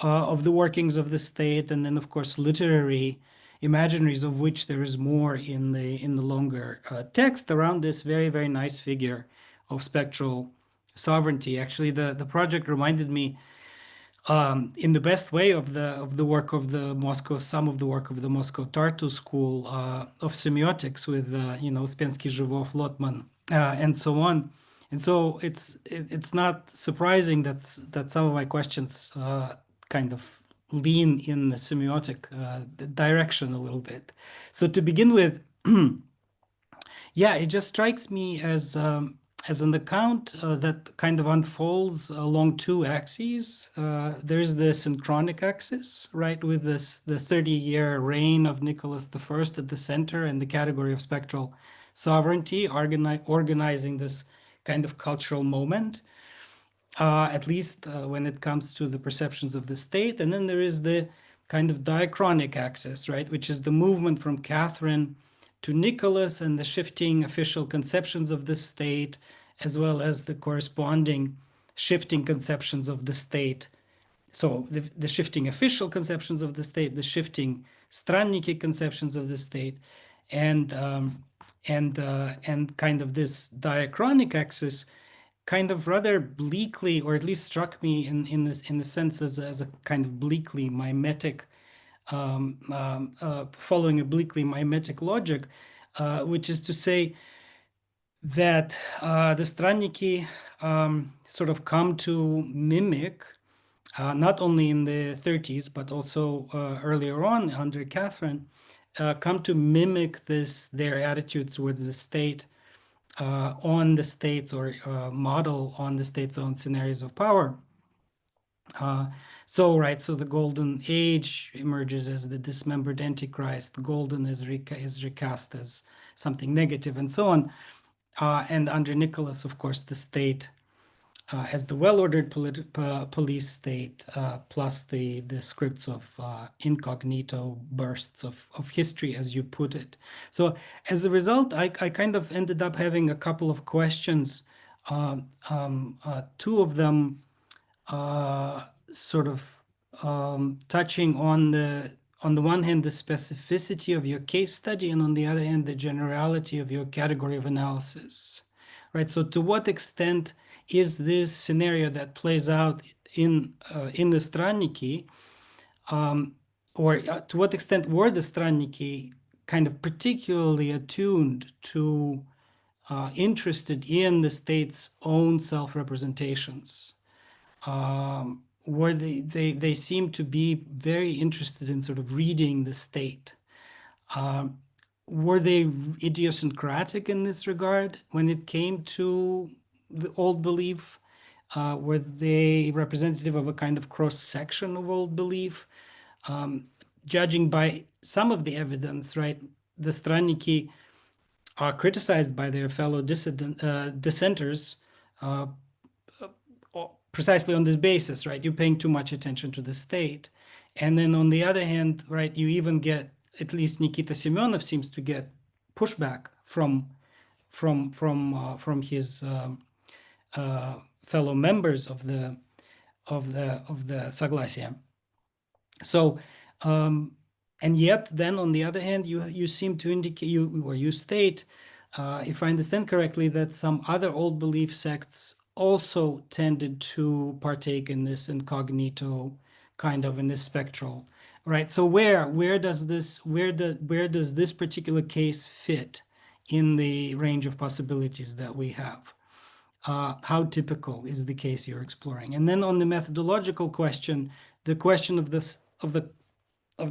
of the workings of the state, and then of course literary imaginaries, of which there is more in the longer text around this very, very nice figure of spectral sovereignty. Actually, the project reminded me in the best way of the work of the Moscow, some of the work of the Moscow Tartu School of semiotics with Ouspensky, Zhivov, Lotman, and so on. And so it's not surprising that some of my questions kind of lean in the semiotic direction a little bit. So to begin with, yeah, it just strikes me as an account that kind of unfolds along two axes. There's the synchronic axis, right, with the 30-year reign of Nicholas I at the center, and the category of spectral sovereignty, organizing this kind of cultural moment, at least when it comes to the perceptions of the state. And then there is the kind of diachronic axis, right, which is the movement from Catherine to Nicholas and the shifting official conceptions of the state, as well as the corresponding shifting conceptions of the state So the shifting official conceptions of the state, the shifting Stranniki conceptions of the state, and kind of this diachronic axis kind of rather bleakly, or at least struck me in the sense as a kind of bleakly mimetic, following a bleakly mimetic logic, which is to say that the Stranniki sort of come to mimic, not only in the 30s, but also earlier on under Catherine, come to mimic their attitudes towards the state, on the state's, or model on the state's own scenarios of power. So the golden age emerges as the dismembered antichrist. Golden is recast as something negative, and so on. And under Nicholas, of course, the state as the well-ordered police state, plus the scripts of incognito bursts of history, as you put it. So as a result, I kind of ended up having a couple of questions, two of them sort of touching on the one hand, the specificity of your case study, and on the other hand, the generality of your category of analysis, right? So to what extent is this scenario that plays out in the Stranniki, or to what extent were the Stranniki kind of particularly attuned to, interested in the state's own self-representations? Where they seem to be very interested in sort of reading the state. Were they idiosyncratic in this regard when it came to the old belief? Were they representative of a kind of cross-section of old belief? Judging by some of the evidence, right, the Stranniki are criticized by their fellow dissenters precisely on this basis, right? You're paying too much attention to the state. And then on the other hand, right, you even get, at least Nikita Semyonov seems to get pushback from his fellow members of the Soglasiya. So, and yet then on the other hand, you seem to indicate, you state, if I understand correctly, that some other old belief sects also tended to partake in this incognito, kind of in this spectral, right? So where does this particular case fit in the range of possibilities that we have? How typical is the case you're exploring? And then on the methodological question, the question of the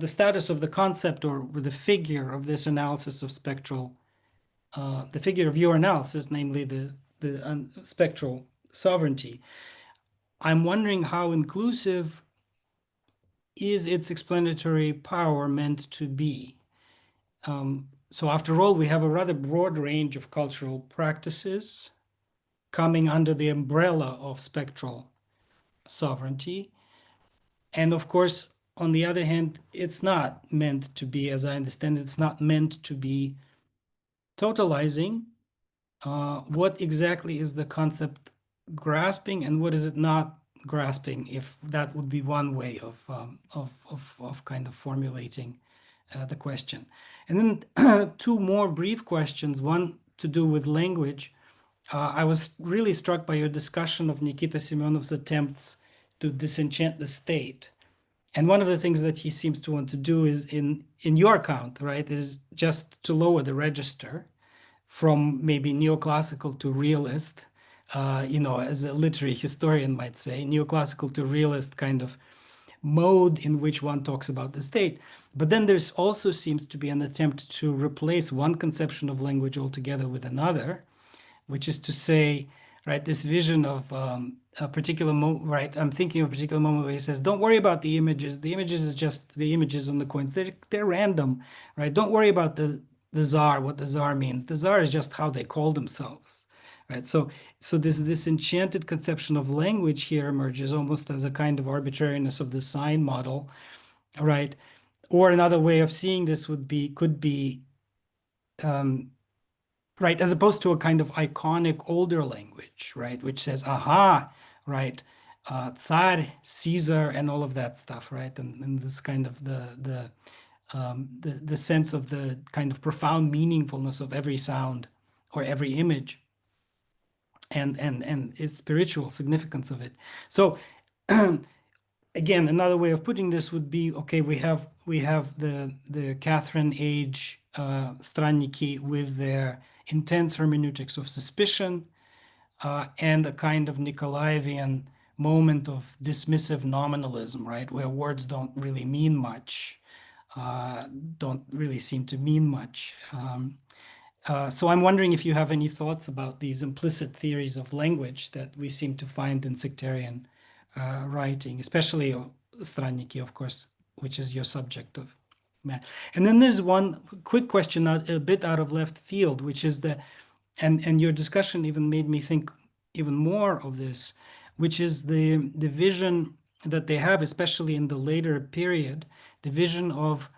status of the concept, or the figure of this analysis of spectral, the figure of your analysis, namely the spectral sovereignty. I'm wondering how inclusive is its explanatory power meant to be? So after all, we have a rather broad range of cultural practices coming under the umbrella of spectral sovereignty. And of course, on the other hand, it's not meant to be, as I understand it, it's not meant to be totalizing. What exactly is the concept grasping, and what is it not grasping, if that would be one way of kind of formulating the question. And then two more brief questions, one to do with language. I was really struck by your discussion of Nikita Semyonov's attempts to disenchant the state. And one of the things that he seems to want to do is, in your account, right, is just to lower the register from maybe neoclassical to realist, as a literary historian might say, neoclassical to realist kind of mode in which one talks about the state. But then there's also seems to be an attempt to replace one conception of language altogether with another, which is to say, right, this vision of a particular moment, right, I'm thinking of a particular moment where he says, don't worry about the images is just the images on the coins, they're random, right? Don't worry about the czar, what the czar means. The czar is just how they call themselves, right? So this enchanted conception of language here emerges almost as a kind of arbitrariness of the sign model, right? Or another way of seeing this could be right, as opposed to a kind of iconic older language, right, which says, aha, right, Tsar, Caesar, and all of that stuff, right? And this kind of the sense of the kind of profound meaningfulness of every sound or every image, and its spiritual significance of it. So again, another way of putting this would be, okay, we have the Catherine age Stranniki with their intense hermeneutics of suspicion, and a kind of Nikolaevian moment of dismissive nominalism, right, where words don't really mean much, don't really seem to mean much. So I'm wondering if you have any thoughts about these implicit theories of language that we seem to find in sectarian writing, especially Stranniki, of course, which is your subject of man. And then there's one quick question, a bit out of left field, which is and your discussion even made me think even more of this, which is the vision that they have, especially in the later period, the vision of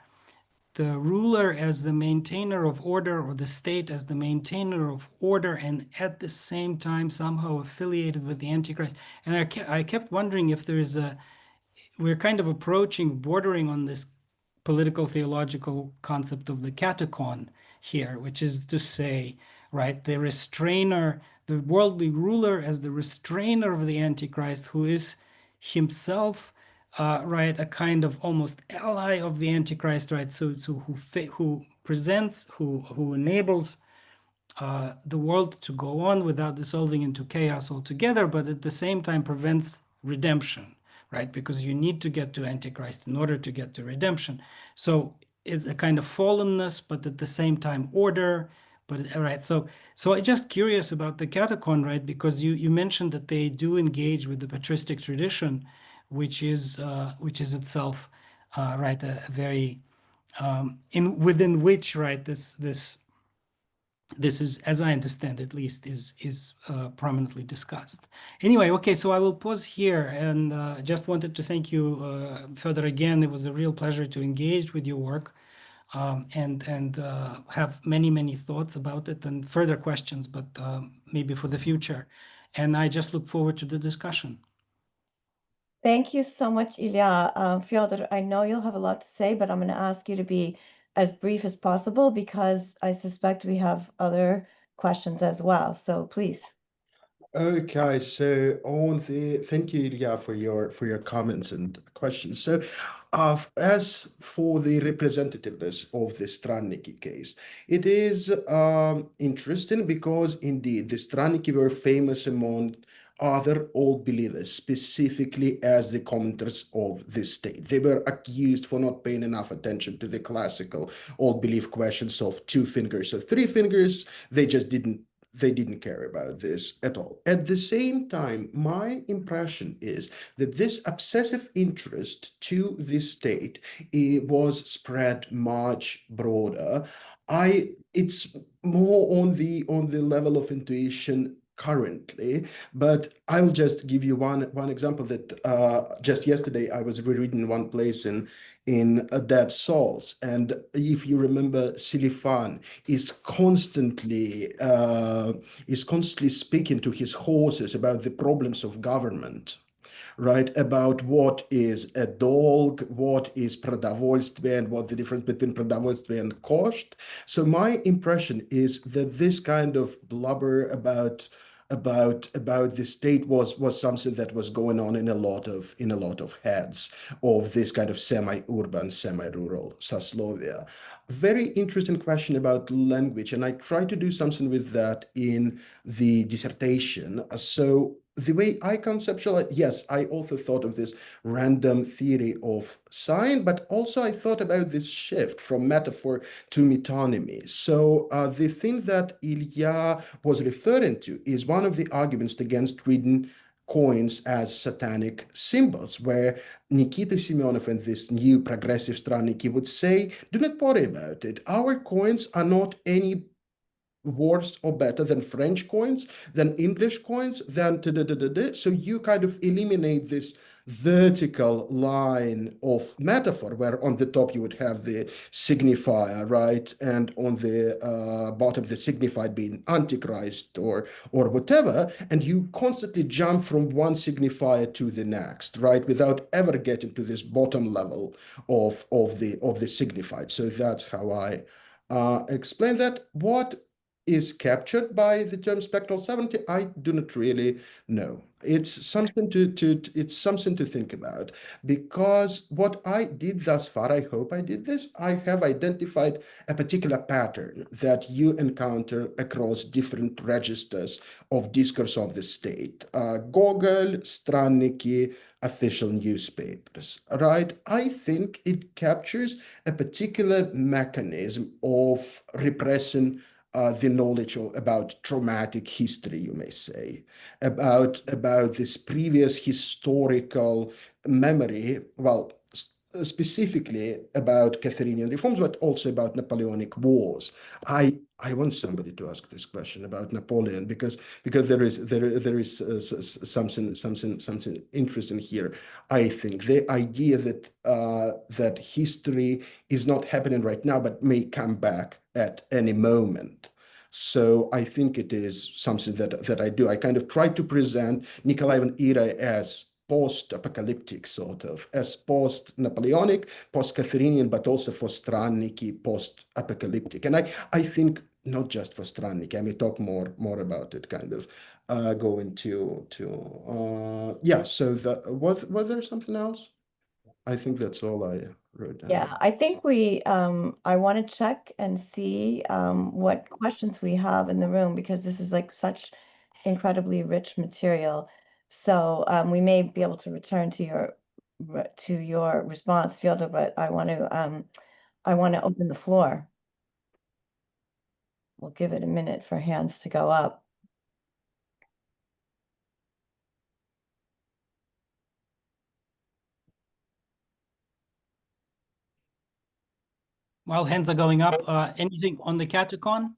the ruler as the maintainer of order, or the state as the maintainer of order, and at the same time somehow affiliated with the Antichrist. And I kept wondering if we're kind of approaching, bordering on this political theological concept of the katechon here, which is to say, right, the restrainer, the worldly ruler as the restrainer of the Antichrist, who is himself, right, a kind of almost ally of the Antichrist, right? So who presents, who enables the world to go on without dissolving into chaos altogether, but at the same time prevents redemption, right? Because you need to get to Antichrist in order to get to redemption. So it's a kind of fallenness, but at the same time order. But right, so I'm just curious about the katechon, right? Because you mentioned that they do engage with the patristic tradition, which is itself right, a very within which, right, this is, as I understand at least, is prominently discussed. Anyway, okay, so I will pause here, and just wanted to thank you, Fyodor, again. It was a real pleasure to engage with your work, and have many thoughts about it and further questions, but maybe for the future. And I just look forward to the discussion. Thank you so much, Ilya. Fyodor, I know you'll have a lot to say, but I'm going to ask you to be as brief as possible because I suspect we have other questions as well. So please. Okay, so thank you, Ilya, for your comments and questions. So, as for the representativeness of the Stranniki case, it is interesting because indeed the Stranniki were famous among other old believers, specifically as the commenters of the state. They were accused for not paying enough attention to the classical old belief questions of 2 fingers or 3 fingers. They didn't care about this at all. At the same time, my impression is that this obsessive interest to the state was spread much broader. It's more on the level of intuition currently, but I'll just give you one example that just yesterday I was rereading one place in Dead Souls, and if you remember, Silifan is constantly speaking to his horses about the problems of government, right? About what is a dolg, what is продовольствие, and what the difference between продовольствие and kosht. So my impression is that this kind of blubber about the state was something that was going on in a lot of heads of this kind of semi-urban, semi-rural saslovia. Very interesting question about language, and I try to do something with that in the dissertation. So the way I conceptualize, yes, I also thought of this random theory of sign, but also I thought about this shift from metaphor to metonymy. So the thing that Ilya was referring to is one of the arguments against reading coins as satanic symbols, where Nikita Semyonov and this new progressive Stranniki would say, do not worry about it. Our coins are not any worse or better than French coins, than English coins, than so you kind of eliminate vertical line of metaphor, where on the top you would have the signifier, right? And on the bottom, the signified being Antichrist or whatever. And you constantly jump from one signifier to the next, right? Without ever getting to this bottom level of the signified. So that's how I explain that. What is captured by the term spectral sovereignty, I do not really know. It's something to think about, because what I did thus far, I hope I did this, I have identified a particular pattern that you encounter across different registers of discourse of the state. Gogol, Stranniki, official newspapers, right? I think it captures a particular mechanism of repressing the knowledge about traumatic history, you may say, about this previous historical memory, well, specifically about Catherinian reforms, but also about Napoleonic wars. I want somebody to ask this question about Napoleon, because there is something interesting here. I think the idea that that history is not happening right now, but may come back at any moment. So I think it is something that I do. I kind of try to present Nikolaevan era as post-apocalyptic, sort of, as post-Napoleonic, post-Catherinian, but also for Stranniki, post-apocalyptic. And I think not just for Stranniki, I may talk more about it, kind of go into yeah. So was there something else? I think that's all I wrote down. Yeah, I think I want to check and see what questions we have in the room, because this is like such incredibly rich material. So we may be able to return to your response, Fyodor, but I want to open the floor. We'll give it a minute for hands to go up. While hands are going up, anything on the catacon?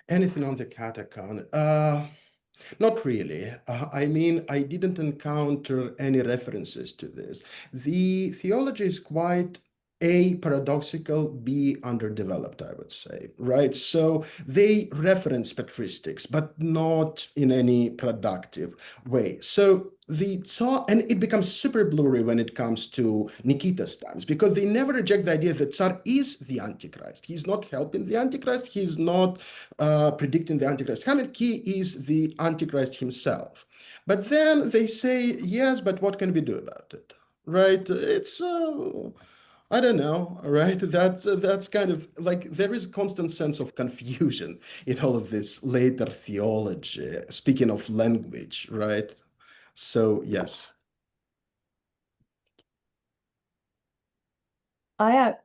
Anything on the catacon? Not really. I mean, I didn't encounter any references to this. The theology is quite A, paradoxical, B, underdeveloped, I would say, right? So they reference patristics, but not in any productive way. So the Tsar, and it becomes super blurry when it comes to Nikita's times, because they never reject the idea that Tsar is the Antichrist. He's not helping the Antichrist. He's not predicting the Antichrist coming. He is the Antichrist himself. But then they say, yes, but what can we do about it? Right? It's I don't know, right? That's kind of like there is constant sense of confusion in all of this later theology, speaking of language, right? So yes. I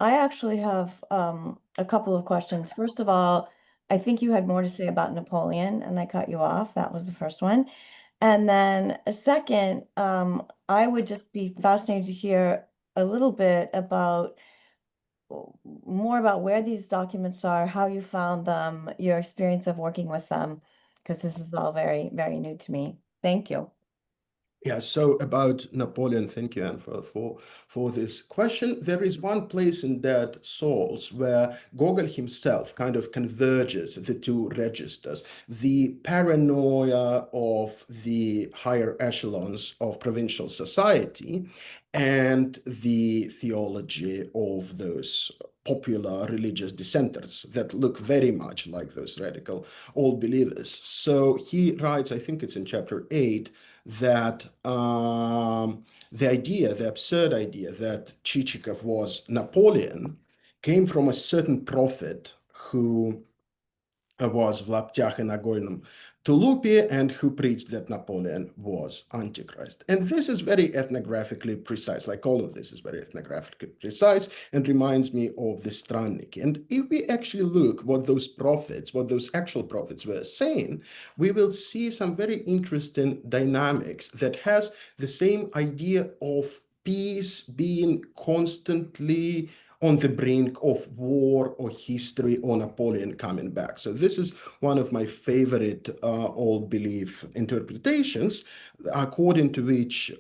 actually have a couple of questions. First of all, I think you had more to say about Napoleon, and I cut you off. That was the first one. And then a second, I would just be fascinated to hear a little bit about more about where these documents are, how you found them, your experience of working with them, because this is all very, very new to me. Thank you. Yeah, so about Napoleon, thank you, Anne, for this question. There is one place in Dead Souls where Gogol himself kind of converges the two registers, the paranoia of the higher echelons of provincial society and the theology of those popular religious dissenters that look very much like those radical old believers. So he writes, I think it's in chapter 8, that the absurd idea that Chichikov was Napoleon came from a certain prophet who was v Laptях and Nagornom Tulupi, and who preached that Napoleon was Antichrist. And this is very ethnographically precise, like all of this is very ethnographically precise, and reminds me of the Stranniki. And if we actually look what those prophets, what those actual prophets were saying, we will see some very interesting dynamics that has the same idea of peace being constantly on the brink of war or history or Napoleon coming back. So this is one of my favorite old belief interpretations, according to which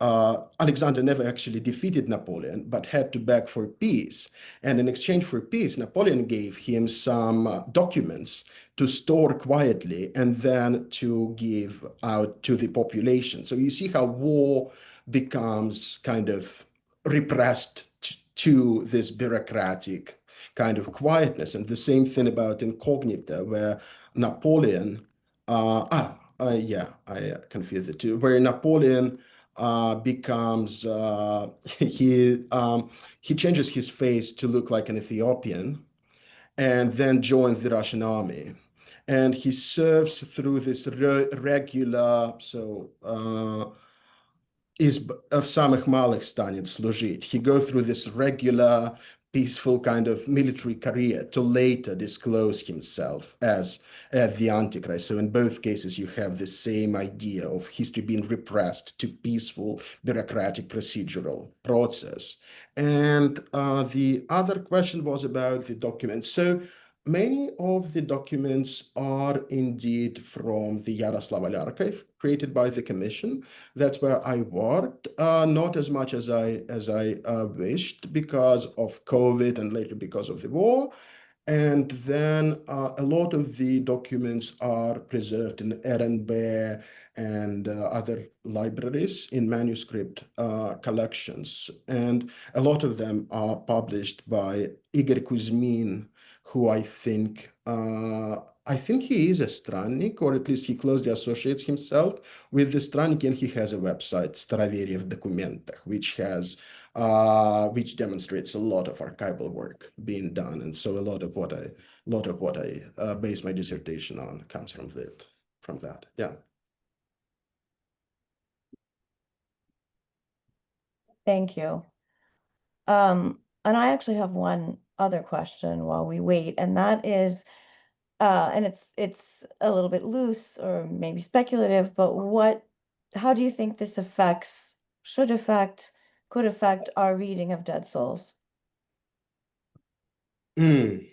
Alexander never actually defeated Napoleon, but had to beg for peace. And in exchange for peace, Napoleon gave him some documents to store quietly and then to give out to the population. So you see how war becomes kind of repressed to this bureaucratic kind of quietness. And the same thing about Incognito, where Napoleon, yeah, I confused the two, where Napoleon becomes, he changes his face to look like an Ethiopian and then joins the Russian army. And he serves through this regular, из в самых малых станет служить. He goes through this regular, peaceful kind of military career to later disclose himself as the Antichrist. So in both cases, you have the same idea of history being repressed to peaceful, bureaucratic, procedural process. And the other question was about the documents. So many of the documents are indeed from the Yaroslavl archive created by the commission. That's where I worked, not as much as I wished because of COVID and later because of the war. And then a lot of the documents are preserved in RNB and other libraries in manuscript collections. And a lot of them are published by Igor Kuzmin, who I think he is a Stranniki, or at least he closely associates himself with the Stranniki, and he has a website, Staroveriev в документах, which demonstrates a lot of archival work being done, and so a lot of what I base my dissertation on comes from that. Yeah. Thank you. And I actually have one other question while we wait, and that is, and it's a little bit loose or maybe speculative, but how do you think this could affect our reading of Dead Souls? I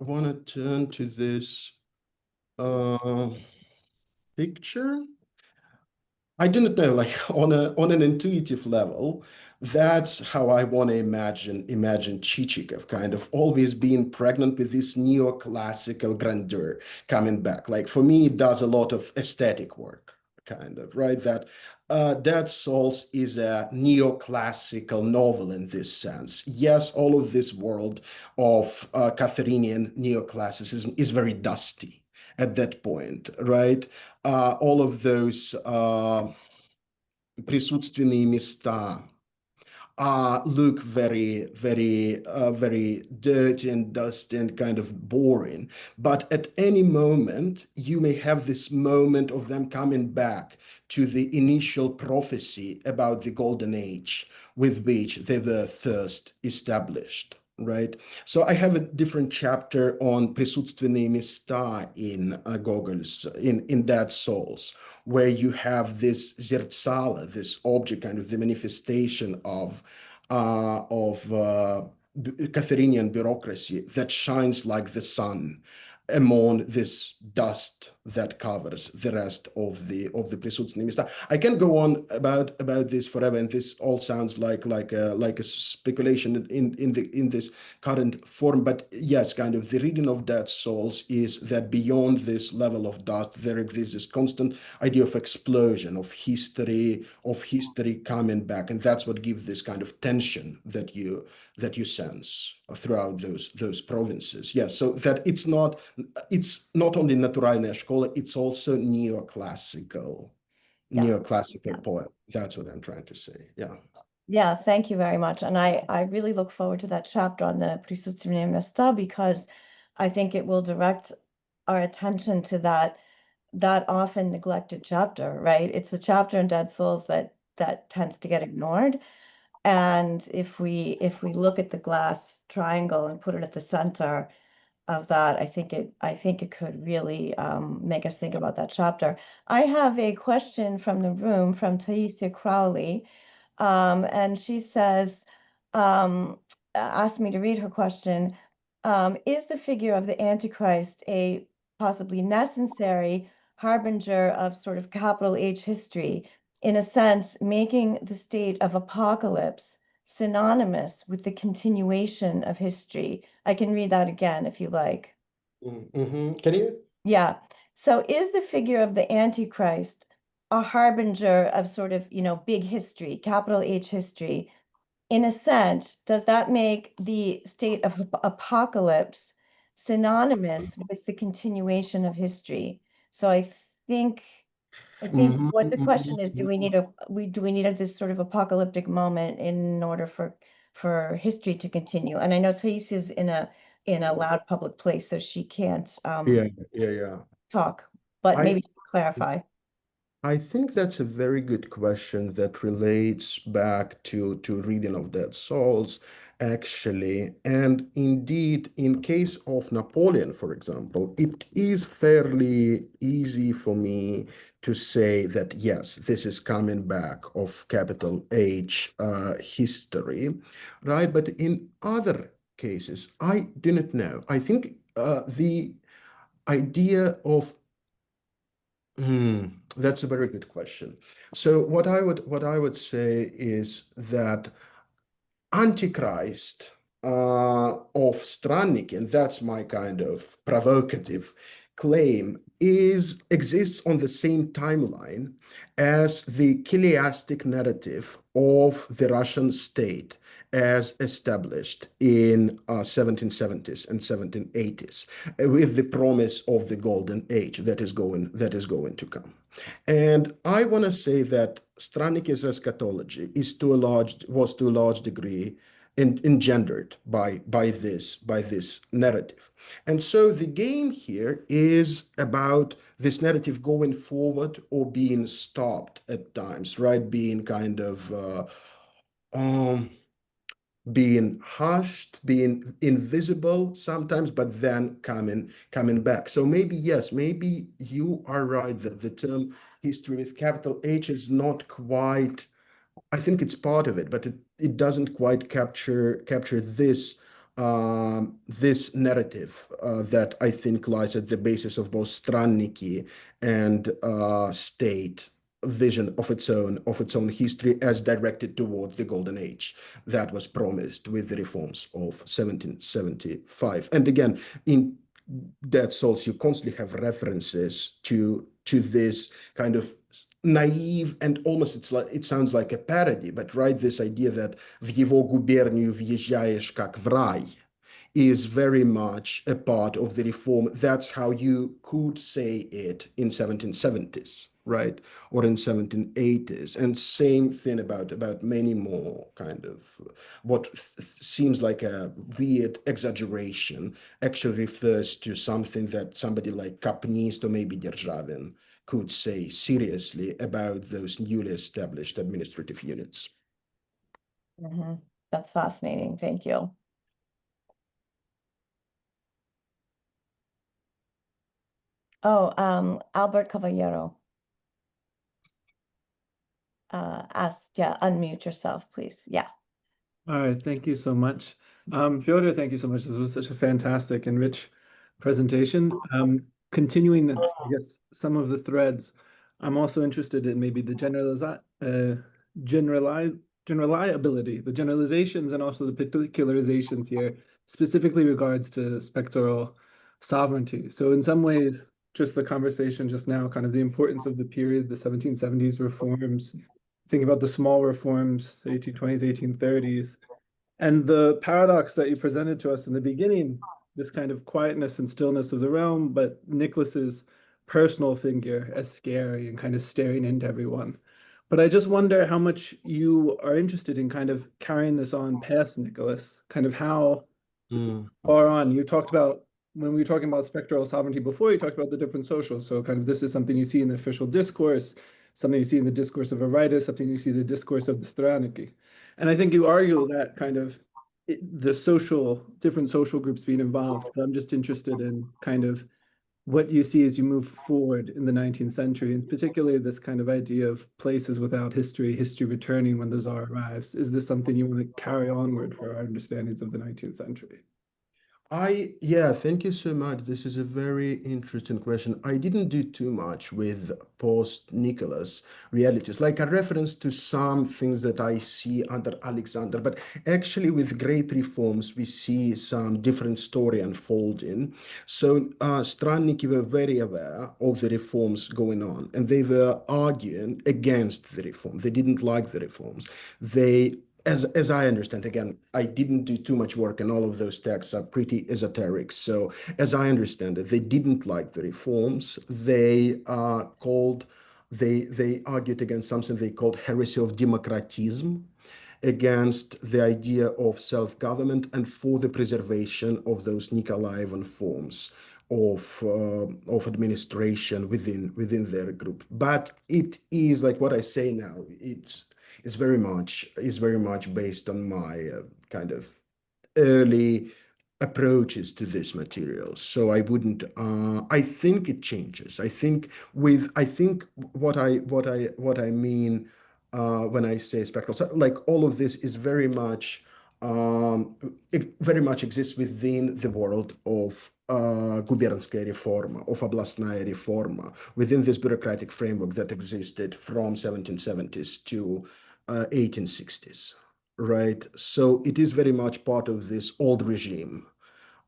want to turn to this picture. I didn't know, like on an intuitive level, that's how I want to imagine Chichikov kind of always being pregnant with this neoclassical grandeur coming back. Like for me, it does a lot of aesthetic work, kind of, right? That Dead Souls is a neoclassical novel in this sense. Yes, all of this world of Catherinian neoclassicism is very dusty at that point, right? All of those присутственные места look very, very, very dirty and dusty and kind of boring. But at any moment, you may have this moment of them coming back to the initial prophecy about the golden age with which they were first established. Right. So I have a different chapter on присутственные места in Gogol's, in Dead Souls, where you have this zertzala, this object, kind of the manifestation of Catherinian bureaucracy that shines like the sun among this dust that covers the rest of the присутственные места. I can go on about this forever, and this all sounds like a speculation in this current form. But yes, kind of the reading of Dead Souls is that beyond this level of dust, there exists this constant idea of explosion, of history coming back, and that's what gives this kind of tension that you sense throughout those provinces. Yes, so that it's not only naturalная школа, it's also neoclassical poem. That's what I'm trying to say. Yeah. Yeah, thank you very much. And I really look forward to that chapter on the присутственные места, because I think it will direct our attention to that often neglected chapter, right? It's the chapter in Dead Souls that tends to get ignored. And if we look at the glass triangle and put it at the center of that, I think it could really make us think about that chapter. I have a question from the room from Taisia Crowley. And she says, asked me to read her question. Is the figure of the Antichrist a possibly necessary harbinger of sort of capital H history, in a sense, making the state of apocalypse synonymous with the continuation of history? I can read that again if you like. Can you? Yeah. So is the figure of the Antichrist a harbinger of sort of, big history, capital H history? In a sense, does that make the state of apocalypse synonymous with the continuation of history? So I think what the question is, do we need this sort of apocalyptic moment in order for history to continue? And I know Thais is in a loud public place, so she can't Yeah. talk, but I maybe clarify. I think that's a very good question that relates back to reading of Dead Souls, actually. And indeed, in case of Napoleon, for example, it is fairly easy for me to say that, yes, this is coming back of capital H history, right? But in other cases, I do not know. I think the idea of that's a very good question. So what I would say is that Antichrist of Stranniki, and that's my kind of provocative claim, exists on the same timeline as the chiliastic narrative of the Russian state as established in 1770s and 1780s, with the promise of the golden age that is going to come. And I want to say that Straniki's eschatology was to a large degree engendered by this narrative. And so the game here is about this narrative going forward or being stopped at times, right? Being kind of um, being hushed, being invisible sometimes, but then coming back. So maybe, yes, maybe you are right that the term history with capital H is not quite, I think it's part of it, but it doesn't quite capture this narrative that I think lies at the basis of both Stranniki and state vision of its own history as directed toward the golden age that was promised with the reforms of 1775. And again, in Dead Souls, you constantly have references to this kind of naive and almost it sounds like a parody, but right, this idea that в его губернию въезжаешь как в рай is very much a part of the reform. That's how you could say it in 1770s, right? Or in 1780s. And same thing about many more kind of what seems like a weird exaggeration actually refers to something that somebody like Kapnist or maybe Derzhavin could say seriously about those newly established administrative units. That's fascinating. Thank you. Oh, Albert Caballero asked, yeah, unmute yourself, please. Yeah. All right, thank you so much. Fyodor, thank you so much. This was such a fantastic and rich presentation. Continuing, I guess, some of the threads, I'm also interested in maybe the generalizability, the generalizations and also the particularizations here, specifically regards to spectral sovereignty. So in some ways, just the conversation just now, kind of the importance of the period, the 1770s reforms, think about the small reforms, the 1820s, 1830s, and the paradox that you presented to us in the beginning, this kind of quietness and stillness of the realm, but Nicholas's personal figure as scary and kind of staring into everyone. But I just wonder how much you are interested in kind of carrying this on past Nicholas, kind of how far on. You talked about, when we were talking about spectral sovereignty before, you talked about the different socials. So kind of this is something you see in the official discourse, something you see in the discourse of a writer, something you see in the discourse of the Stranniki. And I think you argue that kind of the different social groups being involved, but I'm just interested in kind of what you see as you move forward in the 19th century, and particularly this kind of idea of places without history, history returning when the Tsar arrives. Is this something you want to carry onward for our understandings of the 19th century? Yeah, thank you so much. This is a very interesting question. I didn't do too much with post-Nicholas realities, like a reference to some things that I see under Alexander, but actually with great reforms, we see some different story unfolding. So Stranniki were very aware of the reforms going on, and they were arguing against the reform. They didn't like the reforms. As I understand, again, I didn't do too much work, and all of those texts are pretty esoteric. So, as I understand it, they didn't like the reforms. They argued against something they called heresy of democratism, against the idea of self-government, and for the preservation of those Nikolaevan forms of administration within their group. But it is like what I say now. It's very much based on my kind of early approaches to this material. So I wouldn't. I think it changes. I think what I mean when I say spectral, so like all of this is very much. It very much exists within the world of губернская реформа, of областная реформа, within this bureaucratic framework that existed from 1770s to 1860s, right? So it is very much part of this old regime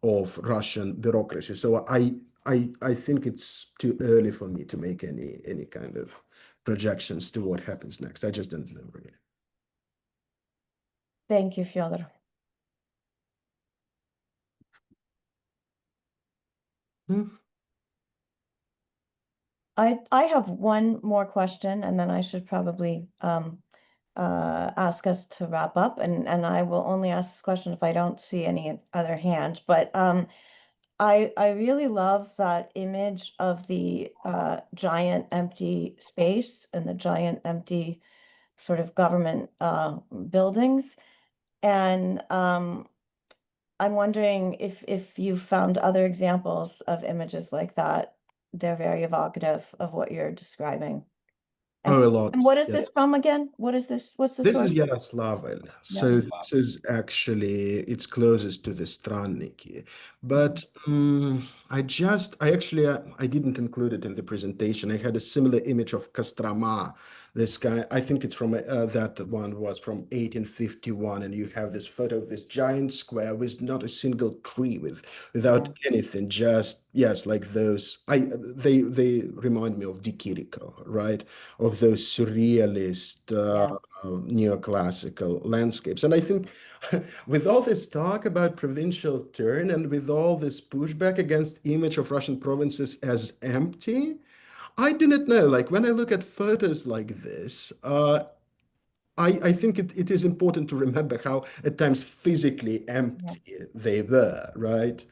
of Russian bureaucracy. So I think it's too early for me to make any kind of projections to what happens next. I just don't know really. Thank you, Fyodor. I have one more question, and then I should probably ask us to wrap up. And I will only ask this question if I don't see any other hand. But I really love that image of the giant empty space and the giant empty sort of government buildings. And I'm wondering if you found other examples of images like that. They're very evocative of what you're describing. Oh, a lot. And what is Yeah. this from again? What is this? What's the This source? is Yaroslavl. So this is actually, it's closest to the Stranniki. But I didn't include it in the presentation. I had a similar image of Kostroma. This guy, I think it's from, that one was from 1851. And you have this photo of this giant square with not a single tree, without anything, just, yes, like those, they remind me of Di Chirico, right? Of those surrealist, neoclassical landscapes. And I think with all this talk about provincial turn and with all this pushback against image of Russian provinces as empty, I do not know. Like when I look at photos like this, I think it is important to remember how at times physically empty they were, right?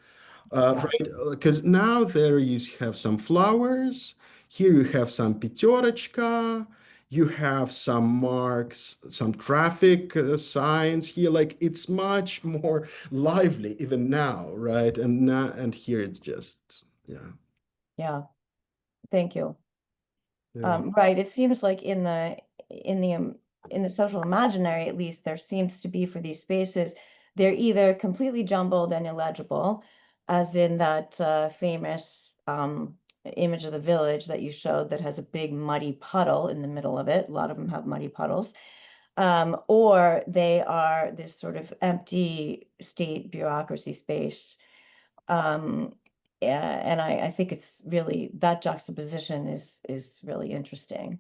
Right, because now there you have some flowers. Here you have some Peterочка. You have some marks, some traffic signs here. Like it's much more lively even now, right? And here it's just, yeah. Yeah. Thank you. Yeah. Right. It seems like in the social imaginary, at least, there seems to be for these spaces, they're either completely jumbled and illegible, as in that famous image of the village that you showed that has a big muddy puddle in the middle of it. A lot of them have muddy puddles. Or they are this sort of empty state bureaucracy space. And I think it's really, that juxtaposition is really interesting.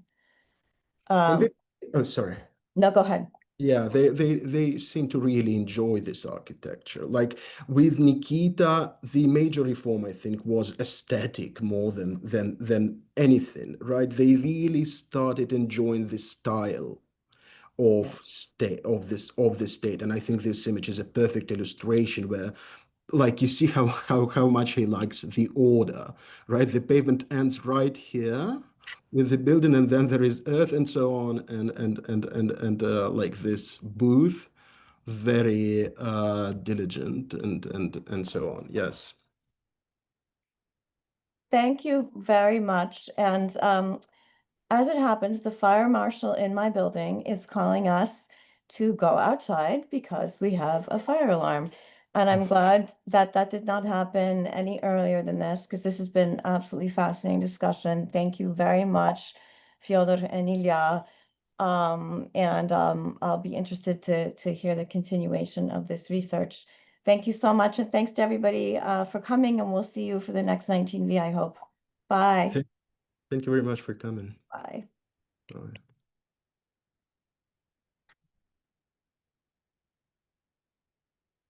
And oh, sorry. No, go ahead. Yeah, they seem to really enjoy this architecture. Like with Nikita, the major reform I think was aesthetic more than anything, right? They really started enjoying the style of this state, and I think this image is a perfect illustration where, like, you see how much he likes the order, right? The pavement ends right here with the building, and then there is earth and so on, and like this booth, very diligent and so on. Yes. Thank you very much. And as it happens, the fire marshal in my building is calling us to go outside because we have a fire alarm. And I'm glad that that did not happen any earlier than this, because this has been absolutely fascinating discussion. Thank you very much, Fyodor and Ilya. I'll be interested to hear the continuation of this research. Thank you so much, and thanks to everybody for coming, and we'll see you for the next 19V, I hope. Bye. Thank you very much for coming. Bye. Bye.